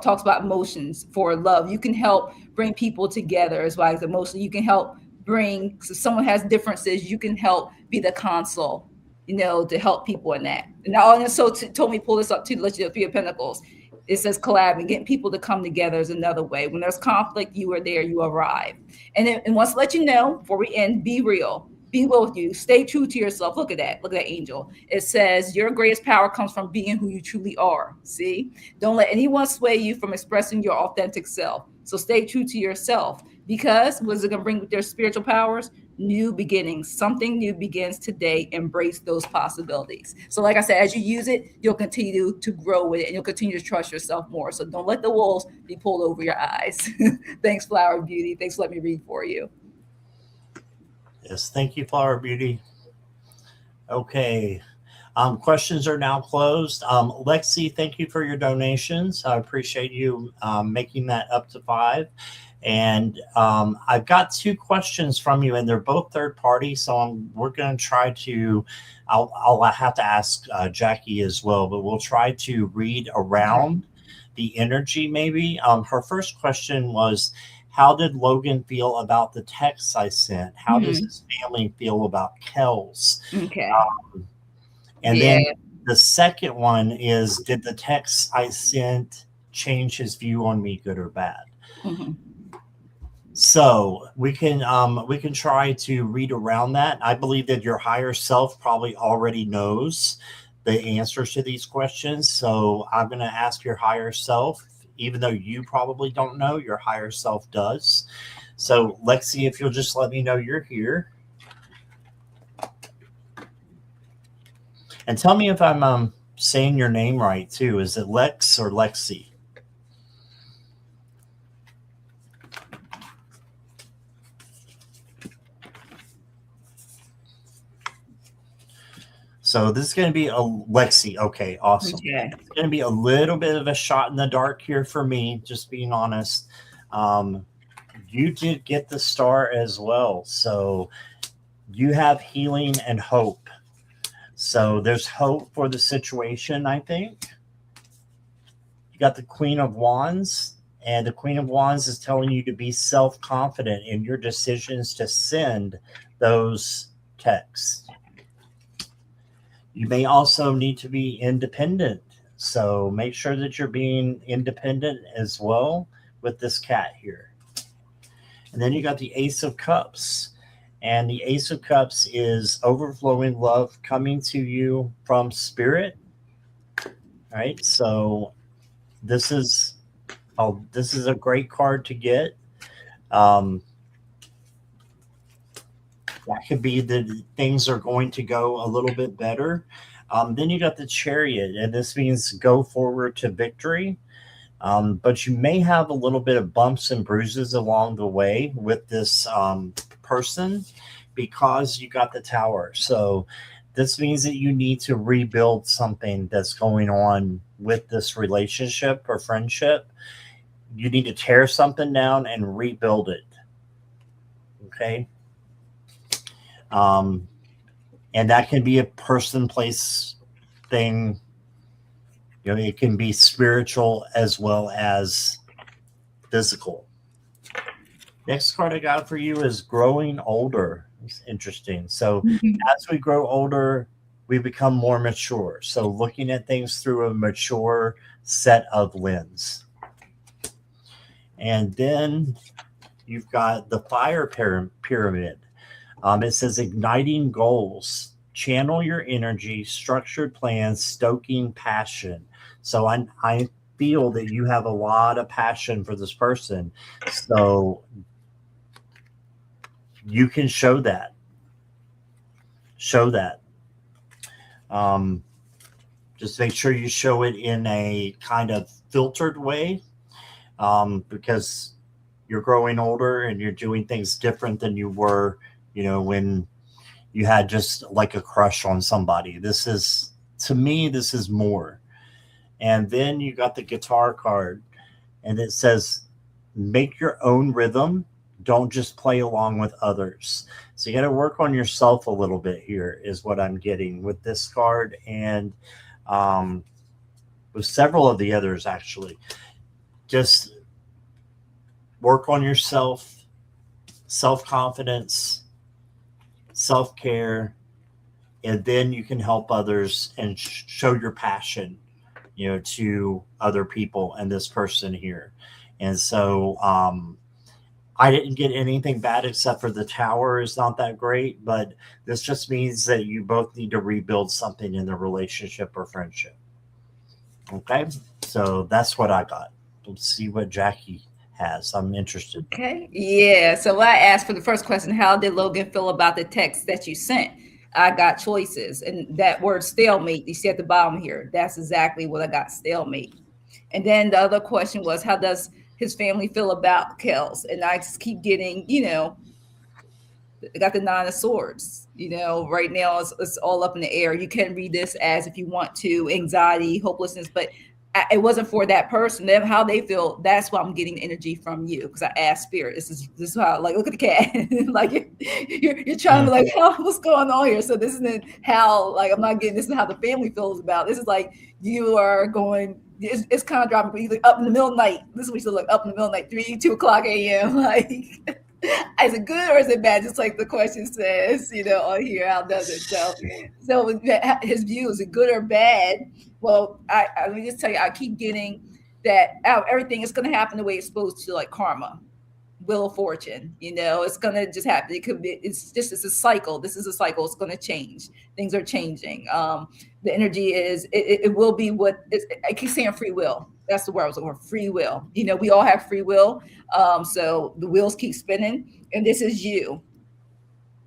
talks about emotions for love. You can help bring people together as well as emotionally. You can help bring, so someone has differences, you can help be the console, to help people in that. And also told me pull this up too, to let you know, Three of Pentacles. It says collab, and getting people to come together is another way. When there's conflict, you are there, you arrive. And once to let you know, before we end, be real. Be real with you. Stay true to yourself. Look at that. Look at that angel. It says your greatest power comes from being who you truly are. See? Don't let anyone sway you from expressing your authentic self. So stay true to yourself, because what is it going to bring with their spiritual powers? New beginnings. Something new begins today. Embrace those possibilities. So like I said, as you use it, you'll continue to grow with it, and you'll continue to trust yourself more. So don't let the wolves be pulled over your eyes. Thanks, Flower Beauty. Thanks for letting me read for you. Yes, thank you, Flower Beauty. Okay. Questions are now closed. Lexi, thank you for your donations. I appreciate you making that up to 5. And I've got 2 questions from you, and they're both third party. So we're going to try to, I'll have to ask Jackie as well, but we'll try to read around the energy maybe. Her first question was, how did Logan feel about the texts I sent? How does his family feel about Kells? Okay. And then the second one is, did the texts I sent change his view on me, good or bad? Mm-hmm. So we can try to read around that. I believe that your higher self probably already knows the answers to these questions. So I'm going to ask your higher self. Even though you probably don't know, your higher self does. So, Lexi, if you'll just let me know you're here. And tell me if I'm saying your name right, too. Is it Lex or Lexi? So this is going to be a Lexi. Okay, awesome. Okay. It's going to be a little bit of a shot in the dark here for me, just being honest. You did get the star as well. So you have healing and hope. So there's hope for the situation, I think. You got the Queen of Wands, and the Queen of Wands is telling you to be self-confident in your decisions to send those texts. You may also need to be independent. So make sure that you're being independent as well with this cat here. And then you got the Ace of Cups. And the Ace of Cups is overflowing love coming to you from spirit. Right. So this is this is a great card to get. Um, that could be that things are going to go a little bit better. Then you got the Chariot, and this means go forward to victory. But you may have a little bit of bumps and bruises along the way with this person because you got the Tower. So this means that you need to rebuild something that's going on with this relationship or friendship. You need to tear something down and rebuild it. Okay. And that can be a person, place, thing. You know, it can be spiritual as well as physical. Next card I got for you is growing older. It's interesting. So as we grow older, we become more mature. So looking at things through a mature set of lens. And then you've got the fire pyramid. It says igniting goals, channel your energy, structured plans, stoking passion. So I feel that you have a lot of passion for this person. So you can show that. Show that. Just make sure you show it in a kind of filtered way, because you're growing older and you're doing things different than you were, you know, when you had just like a crush on somebody. This is, to me, this is more. And then you got the guitar card, and it says, make your own rhythm. Don't just play along with others. So you got to work on yourself a little bit here, is what I'm getting with this card. And with several of the others, actually. Just work on yourself, self-confidence, self-care, and then you can help others and show your passion, you know, to other people and this person here. And so I didn't get anything bad except for the Tower is not that great, but this just means that you both need to rebuild something in the relationship or friendship. Okay, so that's what I got. Let's see what Jackie has. I'm interested. Okay. Yeah. So I asked for the first question, how did Logan feel about the text that you sent? I got choices. And that word stalemate, you see at the bottom here, that's exactly what I got, stalemate. And then the other question was, how does his family feel about Kels? And I just keep getting, you know, I got the Nine of Swords. You know, right now it's all up in the air. You can read this as, if you want to, anxiety, hopelessness, but it wasn't for that person. Them, how they feel, that's why I'm getting energy from you, because I asked spirit. This is how, like, look at the cat. Like you're trying to be like, oh, what's going on here? So this isn't how, like, I'm not getting, this is how the family feels about. This is like you are going, it's kind of dropping, either up in the middle of the night. This is what you look up in the middle of the night, 2 o'clock a.m. Like, is it good or is it bad? Just like the question says, you know, on here, how does it? So his view, is it good or bad? Well, I let me just tell you, I keep getting that everything is going to happen the way it's supposed to, like karma, wheel of fortune. You know, it's going to just happen. It could be, it's a cycle. This is a cycle. It's going to change. Things are changing. The energy is, it will be what is, I keep saying free will. That's the word I was looking for, free will. You know, we all have free will. So the wheels keep spinning, and this is you.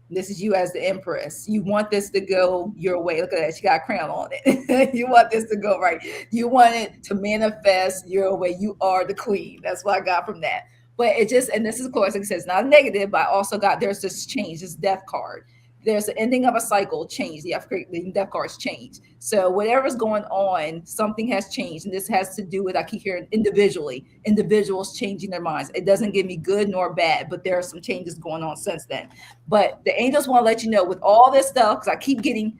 This is you as the empress. You want this to go your way. Look at that. She got a crown on it. You want this to go right. You want it to manifest your way. You are the queen. That's what I got from that. But it just, and this is, of course, like I said, it's not negative, but I also got, there's this change, this death card. There's the ending of a cycle, change. The death cards change. So whatever's going on, something has changed. And this has to do with, I keep hearing individuals changing their minds. It doesn't give me good nor bad, but there are some changes going on since then. But the angels want to let you know, with all this stuff, because I keep getting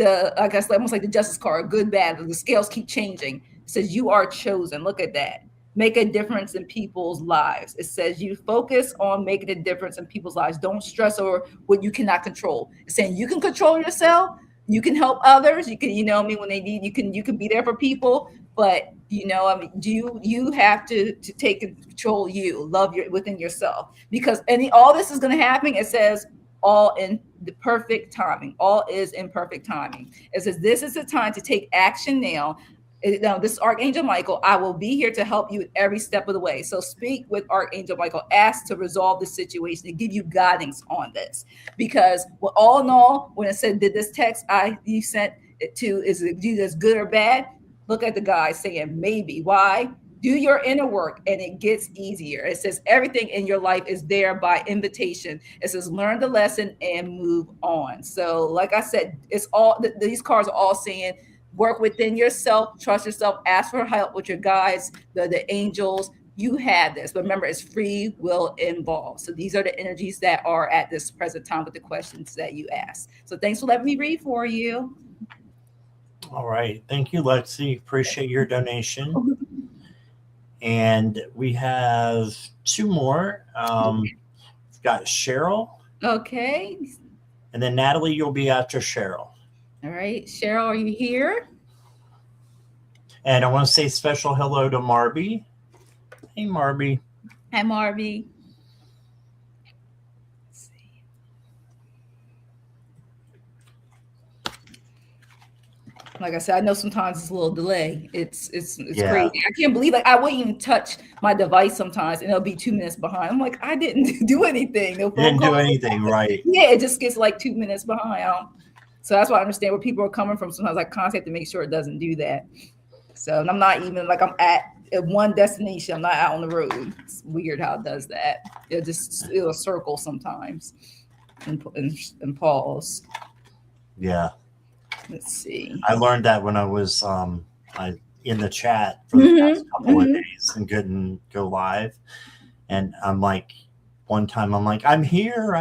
I guess almost like the justice card, good, bad, the scales keep changing. It says you are chosen. Look at that. Make a difference in people's lives. It says you focus on making a difference in people's lives. Don't stress over what you cannot control. It's saying you can control yourself. You can help others. You can, you know, I mean, when they need, you can be there for people, but You know, I mean, you have to take control, you love your within yourself, because all this is going to happen. It says all in the perfect timing. All is in perfect timing. It says this is the time to take action now. Now, this is Archangel Michael. I will be here to help you every step of the way. So speak with Archangel Michael. Ask to resolve the situation and give you guidance on this. Because all in all, when it said, did this text you sent it to, is it good or bad? Look at the guy saying maybe. Why? Do your inner work and it gets easier. It says everything in your life is there by invitation. It says learn the lesson and move on. So like I said, it's all these cards are all saying work within yourself, trust yourself, ask for help with your guides, the angels. You have this. But remember, it's free will involved. So these are the energies that are at this present time with the questions that you ask. So thanks for letting me read for you. All right. Thank you, Lexi. Appreciate your donation. And we have two more. We've got Cheryl. Okay. And then Natalie, you'll be after Cheryl. All right. Cheryl, are you here? And I want to say special hello to Marby. Hey, Marby. Hi, Marby. Let's see. Like I said, I know sometimes it's a little delay. It's crazy. I can't believe, like, I wouldn't even touch my device sometimes and it'll be 2 minutes behind. I'm like, I didn't do anything. No phone didn't call. do anything, right? Yeah, it just gets like 2 minutes behind. So that's why I understand where people are coming from. Sometimes I contact to make sure it doesn't do that. So I'm not even like I'm at one destination. I'm not out on the road. It's weird how it does that. It'll circle sometimes and pause. Yeah. Let's see. I learned that when I was in the chat for the past couple of days and couldn't go live. And I'm like, one time I'm like, I'm here.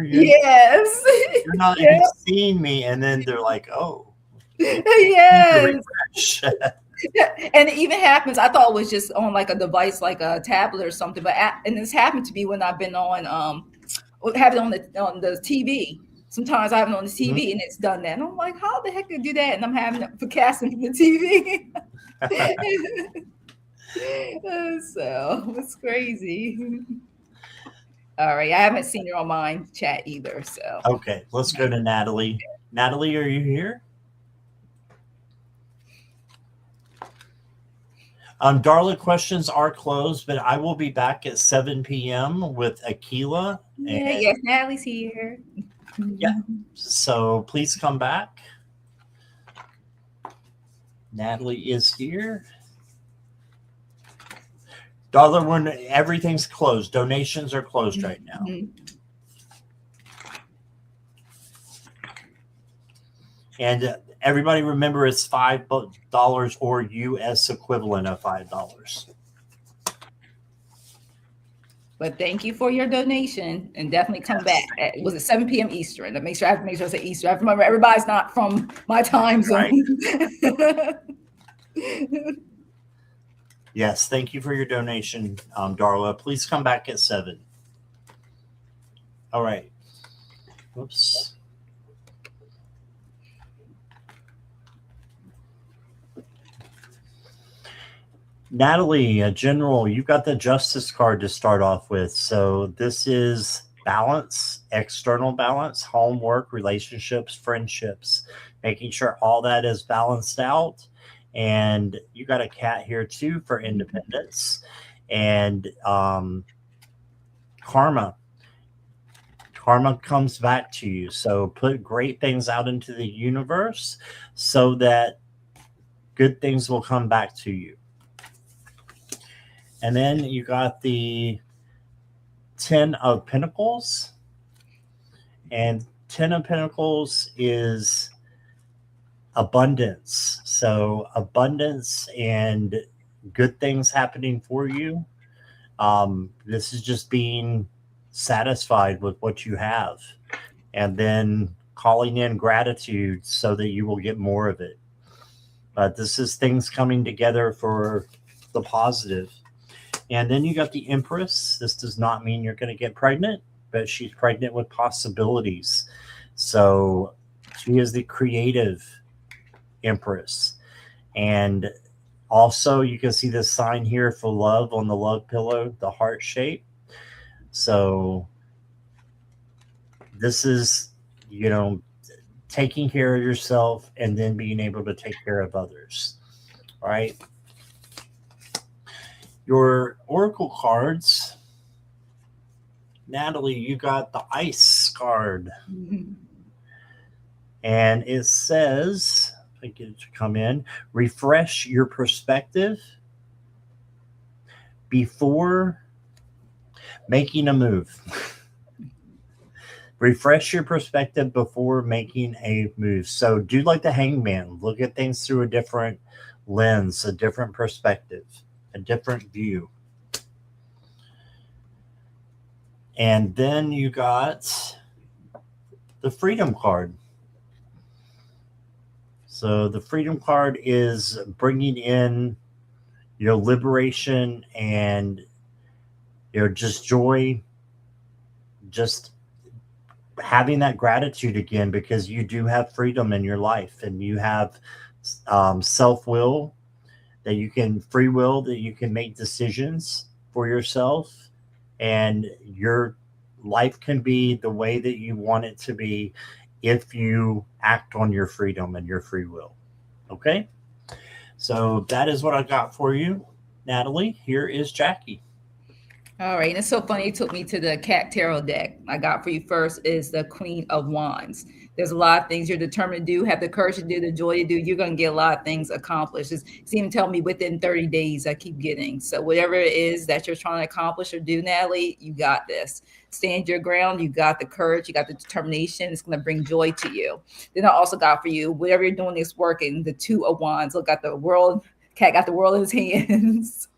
Yes. You're not even seeing me. And then they're like, oh. Yes. And it even happens. I thought it was just on like a device, like a tablet or something. And this happened to me when I've been on have it on the TV. Sometimes I have it on the TV and it's done that. And I'm like, how the heck did I do that? And I'm having it for casting from the TV. So it's crazy. All right. I haven't seen her on my chat either. So okay, let's go to Natalie. Natalie, are you here? Darla, questions are closed, but I will be back at 7 p.m. with Akila. Yes, Natalie's here. Yeah. So please come back. Natalie is here. Darla, when everything's closed, donations are closed right now. And everybody remember it's $5 or US equivalent of $5. But thank you for your donation and definitely come back. Was it 7 p.m. Eastern? Make sure I say Eastern. I remember everybody's not from my time zone. Right. Yes, thank you for your donation, Darla. Please come back at 7. All right. Whoops. Natalie, General, you've got the Justice card to start off with. So this is balance, external balance, homework, relationships, friendships, making sure all that is balanced out. And you got a cat here too for independence and karma. Karma comes back to you. So put great things out into the universe so that good things will come back to you. And then you got the 10 of Pentacles. And 10 of Pentacles is abundance. So abundance and good things happening for you. This is just being satisfied with what you have. And then calling in gratitude so that you will get more of it. But this is things coming together for the positive. And then you got the Empress. This does not mean you're going to get pregnant, but she's pregnant with possibilities. So she is the creative Empress. And Also, you can see this sign here for love on the love pillow, the heart shape. So this is, you know, taking care of yourself and then being able to take care of others. All right. Your oracle cards, Natalie, you got the ice card. And it says, I get it to come in, refresh your perspective before making a move. Refresh your perspective before making a move. So do like the hangman. Look at things through a different lens, a different perspective, a different view. And then you got the freedom card. So the freedom card is bringing in your liberation and your just joy, just having that gratitude again, because you do have freedom in your life and you have self-will, that you can free will, that you can make decisions for yourself, and your life can be the way that you want it to be if you act on your freedom and your free will. Okay, so that is what I got for you, Natalie. Here is Jackie. All right, and it's so funny you took me to the cat tarot deck. I got for you first is the Queen of Wands. There's a lot of things you're determined to do, have the courage to do, the joy to do. You're going to get a lot of things accomplished. It's even tell me within 30 days, I keep getting. So whatever it is that you're trying to accomplish or do, Natalie, you got this. Stand your ground. You got the courage. You got the determination. It's going to bring joy to you. Then I also got for you, whatever you're doing is working. The Two of Wands. Look at the world. Cat got the world in his hands,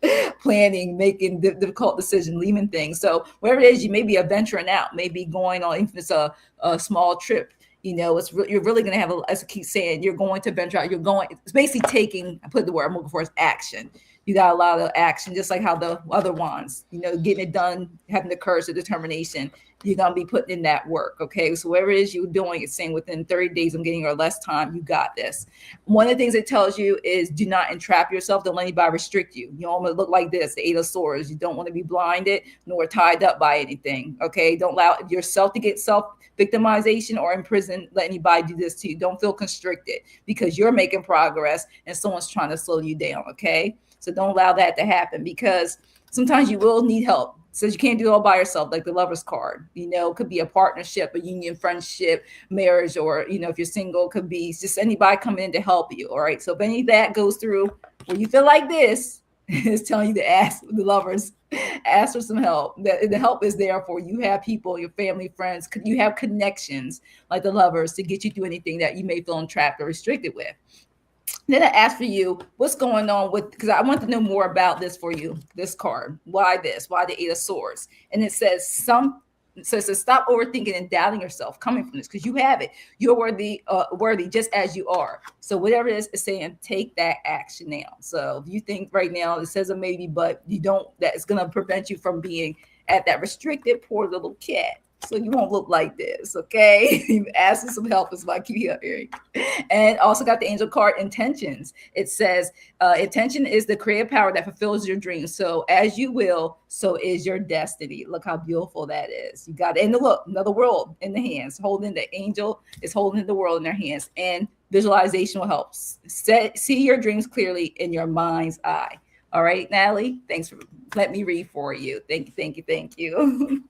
planning, making difficult decisions, leaving things. So whatever it is, you may be venturing out, maybe going on, even if it's a small trip. You know, you're really going to have, as I keep saying, you're going to venture out. It's basically taking, I put the word I'm looking for is action. You got a lot of action, just like how the other ones, you know, getting it done, having the courage, the determination. You're going to be putting in that work. Okay. So whatever it is you're doing, it's saying within 30 days, I'm getting or less time, you got this. One of the things it tells you is do not entrap yourself. Don't let anybody restrict you. You don't want to look like this, the Eight of Swords. You don't want to be blinded nor tied up by anything. Okay. Don't allow yourself to get self-victimization or in prison. Let anybody do this to you. Don't feel constricted because you're making progress and someone's trying to slow you down. Okay. So don't allow that to happen, because sometimes you will need help. So you can't do it all by yourself, like the Lover's card. You know, it could be a partnership, a union, friendship, marriage, or, you know, if you're single, it could be just anybody coming in to help you. All right. So if any of that goes through where you feel like this, it's telling you to ask the Lovers, ask for some help. The help is there for you. Have people, your family, friends, you have connections like the Lovers to get you through anything that you may feel entrapped or restricted with. Then I asked for you, what's going on with, because I want to know more about this for you, this card. Why this? Why the Eight of Swords? And it says it says stop overthinking and doubting yourself coming from this, because you have it. You're worthy just as you are. So whatever it is, it's saying take that action now. So if you think right now it says a maybe, but you don't, that it's going to prevent you from being at that restricted poor little cat. So you won't look like this, okay? You ask for some help is what I keep hearing. And also got the angel card, intentions. It says intention is the creative power that fulfills your dreams. So as you will, so is your destiny. Look how beautiful that is. You got it. And look, another world in the hands. Holding the angel is holding the world in their hands. And visualization will help. See your dreams clearly in your mind's eye. All right, Natalie, thanks for letting me read for you. Thank you, thank you, thank you.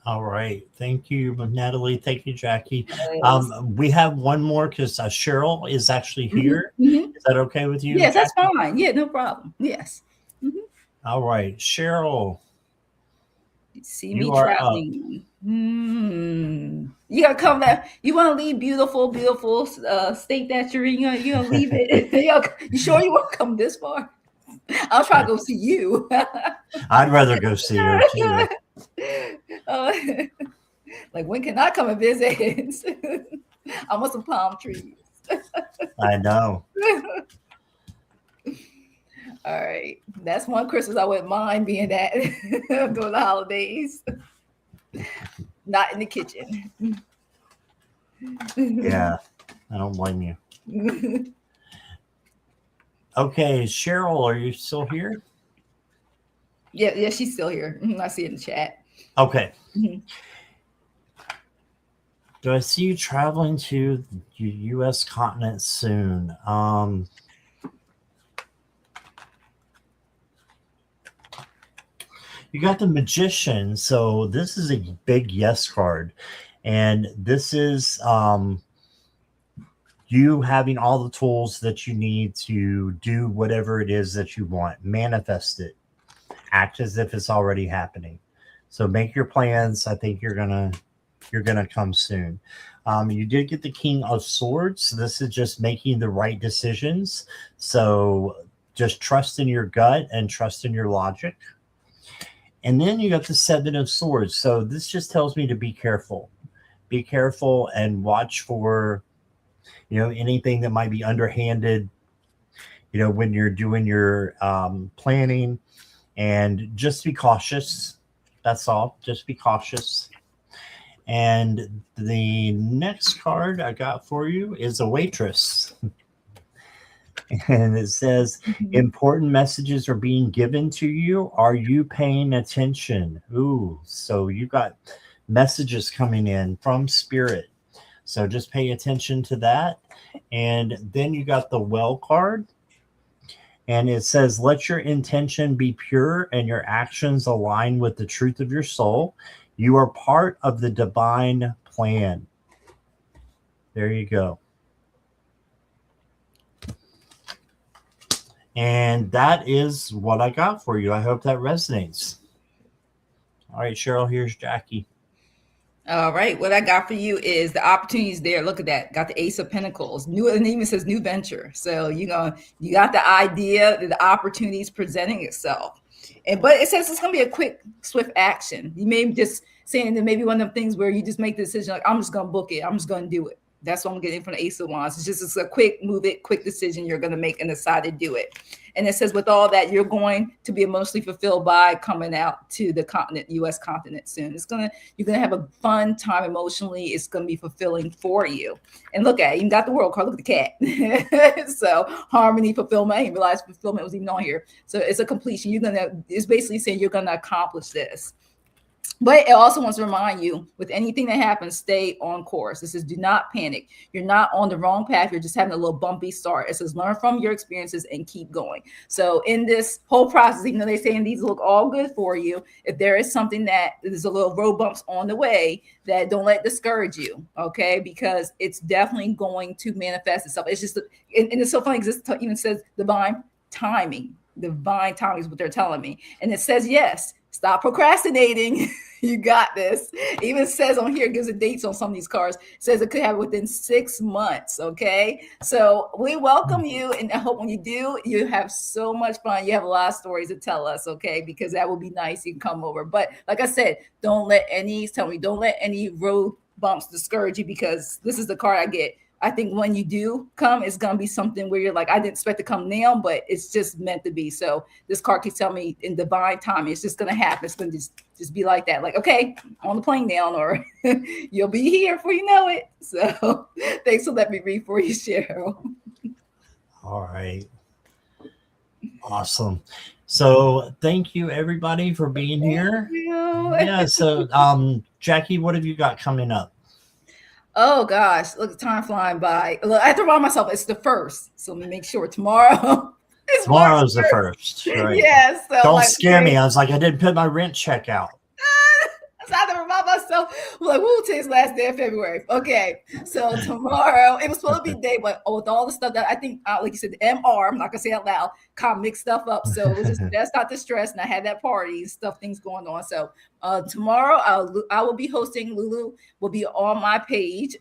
All right. Thank you, Natalie. Thank you, Jackie. Yes. We have one more because Cheryl is actually here. Mm-hmm. Is that okay with you? Yes, Jackie? that's fine. Yeah, no problem. Yes. Mm-hmm. All right. Cheryl, See me you are up. traveling. You gotta come back. You want to leave beautiful, beautiful state that you're in. You gonna leave it. You sure you want to come this far? I'll try to go see you. I'd rather go see her too. Like, when can I come and visit? I want some palm trees. I know. All right. That's one Christmas I wouldn't mind being at during the holidays. Not in the kitchen. Yeah, I don't blame you. Okay, Cheryl, are you still here? Yeah, she's still here. I see it in the chat. Okay. Mhm. Do I see you traveling to the U.S. continent soon? You got the Magician, so this is a big yes card, and this is you having all the tools that you need to do whatever it is that you want. Manifest it. Act as if it's already happening. So make your plans. I think you're gonna come soon. You did get the King of Swords. This is just making the right decisions. So just trust in your gut and trust in your logic. And then you got the Seven of Swords. So this just tells me to be careful. Be careful and watch for, anything that might be underhanded, when you're doing your planning, and just be cautious. That's all. Just be cautious. And the next card I got for you is a Waitress. And it says, important messages are being given to you. Are you paying attention? Ooh, so you got messages coming in from Spirit. So just pay attention to that. And then you got the Well card. And it says, let your intention be pure and your actions align with the truth of your soul. You are part of the divine plan. There you go. And that is what I got for you. I hope that resonates. All right, Cheryl, here's Jackie. All right. What I got for you is the opportunities there. Look at that. Got the Ace of Pentacles. New, and it even says new venture. So, you got the idea, the opportunities presenting itself. But it says it's going to be a quick, swift action. You may be just saying that maybe one of the things where you just make the decision, like, I'm just going to book it. I'm just going to do it. That's what I'm getting from the Ace of Wands. It's a quick quick decision you're going to make and decide to do it. And it says with all that, you're going to be emotionally fulfilled by coming out to the continent, U.S. continent soon. You're going to have a fun time emotionally. It's going to be fulfilling for you. And look at it. You got the World card. Look at the cat. So harmony, fulfillment. I didn't realize fulfillment was even on here. So it's a completion. It's basically saying you're going to accomplish this. But it also wants to remind you, with anything that happens, stay on course. It says, do not panic. You're not on the wrong path. You're just having a little bumpy start. It says, learn from your experiences and keep going. So in this whole process, even though they're saying these look all good for you, if there is something that there's a little road bumps on the way, that don't let it discourage you, okay? Because it's definitely going to manifest itself. It's just, and it's so funny because it even says divine timing. Divine timing is what they're telling me. And it says, yes, stop procrastinating. You got this. It even says on here, gives the dates on some of these cards, says it could happen within 6 months. Okay. So we welcome you. And I hope when you do, you have so much fun. You have a lot of stories to tell us. Okay. Because that would be nice. You can come over. But like I said, don't let any road bumps discourage you, because this is the card I get. I think when you do come, it's going to be something where you're like, I didn't expect to come now, but it's just meant to be. So this card keeps telling me in divine timing, it's just going to happen. It's going to just be like that. Like, okay, on the plane now, or you'll be here before you know it. So thanks for letting me read for you, Cheryl. All right. Awesome. So thank you, everybody, for being here. Yeah. So, Jackie, what have you got coming up? Oh gosh, look, time flying by. Look, I have to remind myself it's the 1st, so let me make sure tomorrow. Tomorrow's the 1st. Right? Yes. So don't scare me. I was like, I didn't put my rent check out. So I have to remind myself, like, today's last day of February. Okay, so tomorrow, it was supposed to be day, but with all the stuff that I think, like you said, the MR, I'm not gonna say it out loud, kind of mixed stuff up. So it was just, that's not the stress, and I had that party stuff, things going on. So tomorrow, I will be hosting. Lulu will be on my page.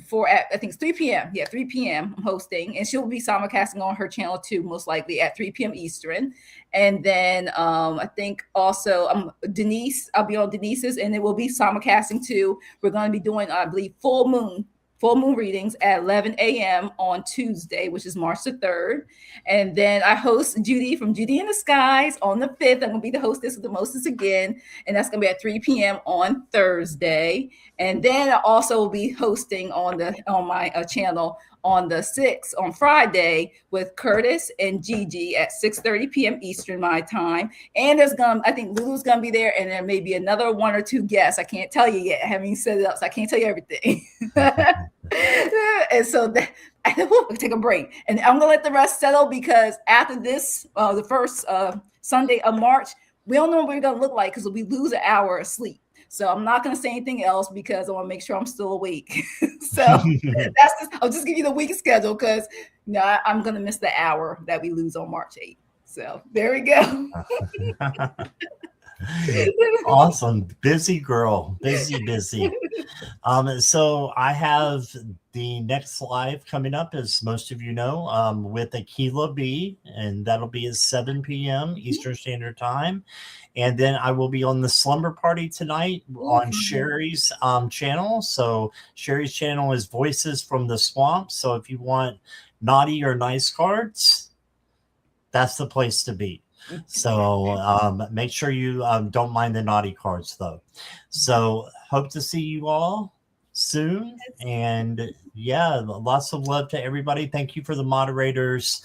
For I think it's 3 p.m. Yeah, 3 p.m. I'm hosting, and she'll be simulcasting on her channel too, most likely at 3 p.m. Eastern. And then I think also Denise, I'll be on Denise's, and it will be simulcasting too. We're going to be doing, I believe, full moon full moon readings at 11 a.m. on Tuesday, which is March the 3rd. And then I host Judy from Judy in the Skies on the 5th. I'm going to be the hostess of the Mostess again. And that's going to be at 3 p.m. on Thursday. And then I also will be hosting on my channel on the 6th on Friday with Curtis and Gigi at 6:30 p.m. Eastern my time. And I think Lulu's gonna be there, and there may be another 1 or 2 guests. I can't tell you yet. I haven't set it up, so I can't tell you everything. And so I will take a break, and I'm gonna let the rest settle, because after this, the first Sunday of March, we don't know what we're gonna look like, because we lose an hour of sleep. So I'm not going to say anything else, because I want to make sure I'm still awake. So I'll just give you the week schedule, because I'm going to miss the hour that we lose on March 8th. So there we go. Awesome. Busy girl. Busy. So I have the next live coming up, as most of you know, with Aquila B, and that'll be at 7 p.m. Eastern Standard Time. And then I will be on the Slumber Party tonight on Sherry's channel. So Sherry's channel is Voices from the Swamp. So if you want naughty or nice cards, that's the place to be. So make sure you don't mind the naughty cards, though. So hope to see you all soon. And yeah, lots of love to everybody. Thank you for the moderators.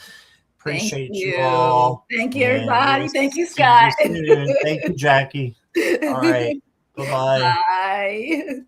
Appreciate you all. Thank you, everybody. Thank you, Scott. Thank you, Jackie. All right. Bye-bye. Bye.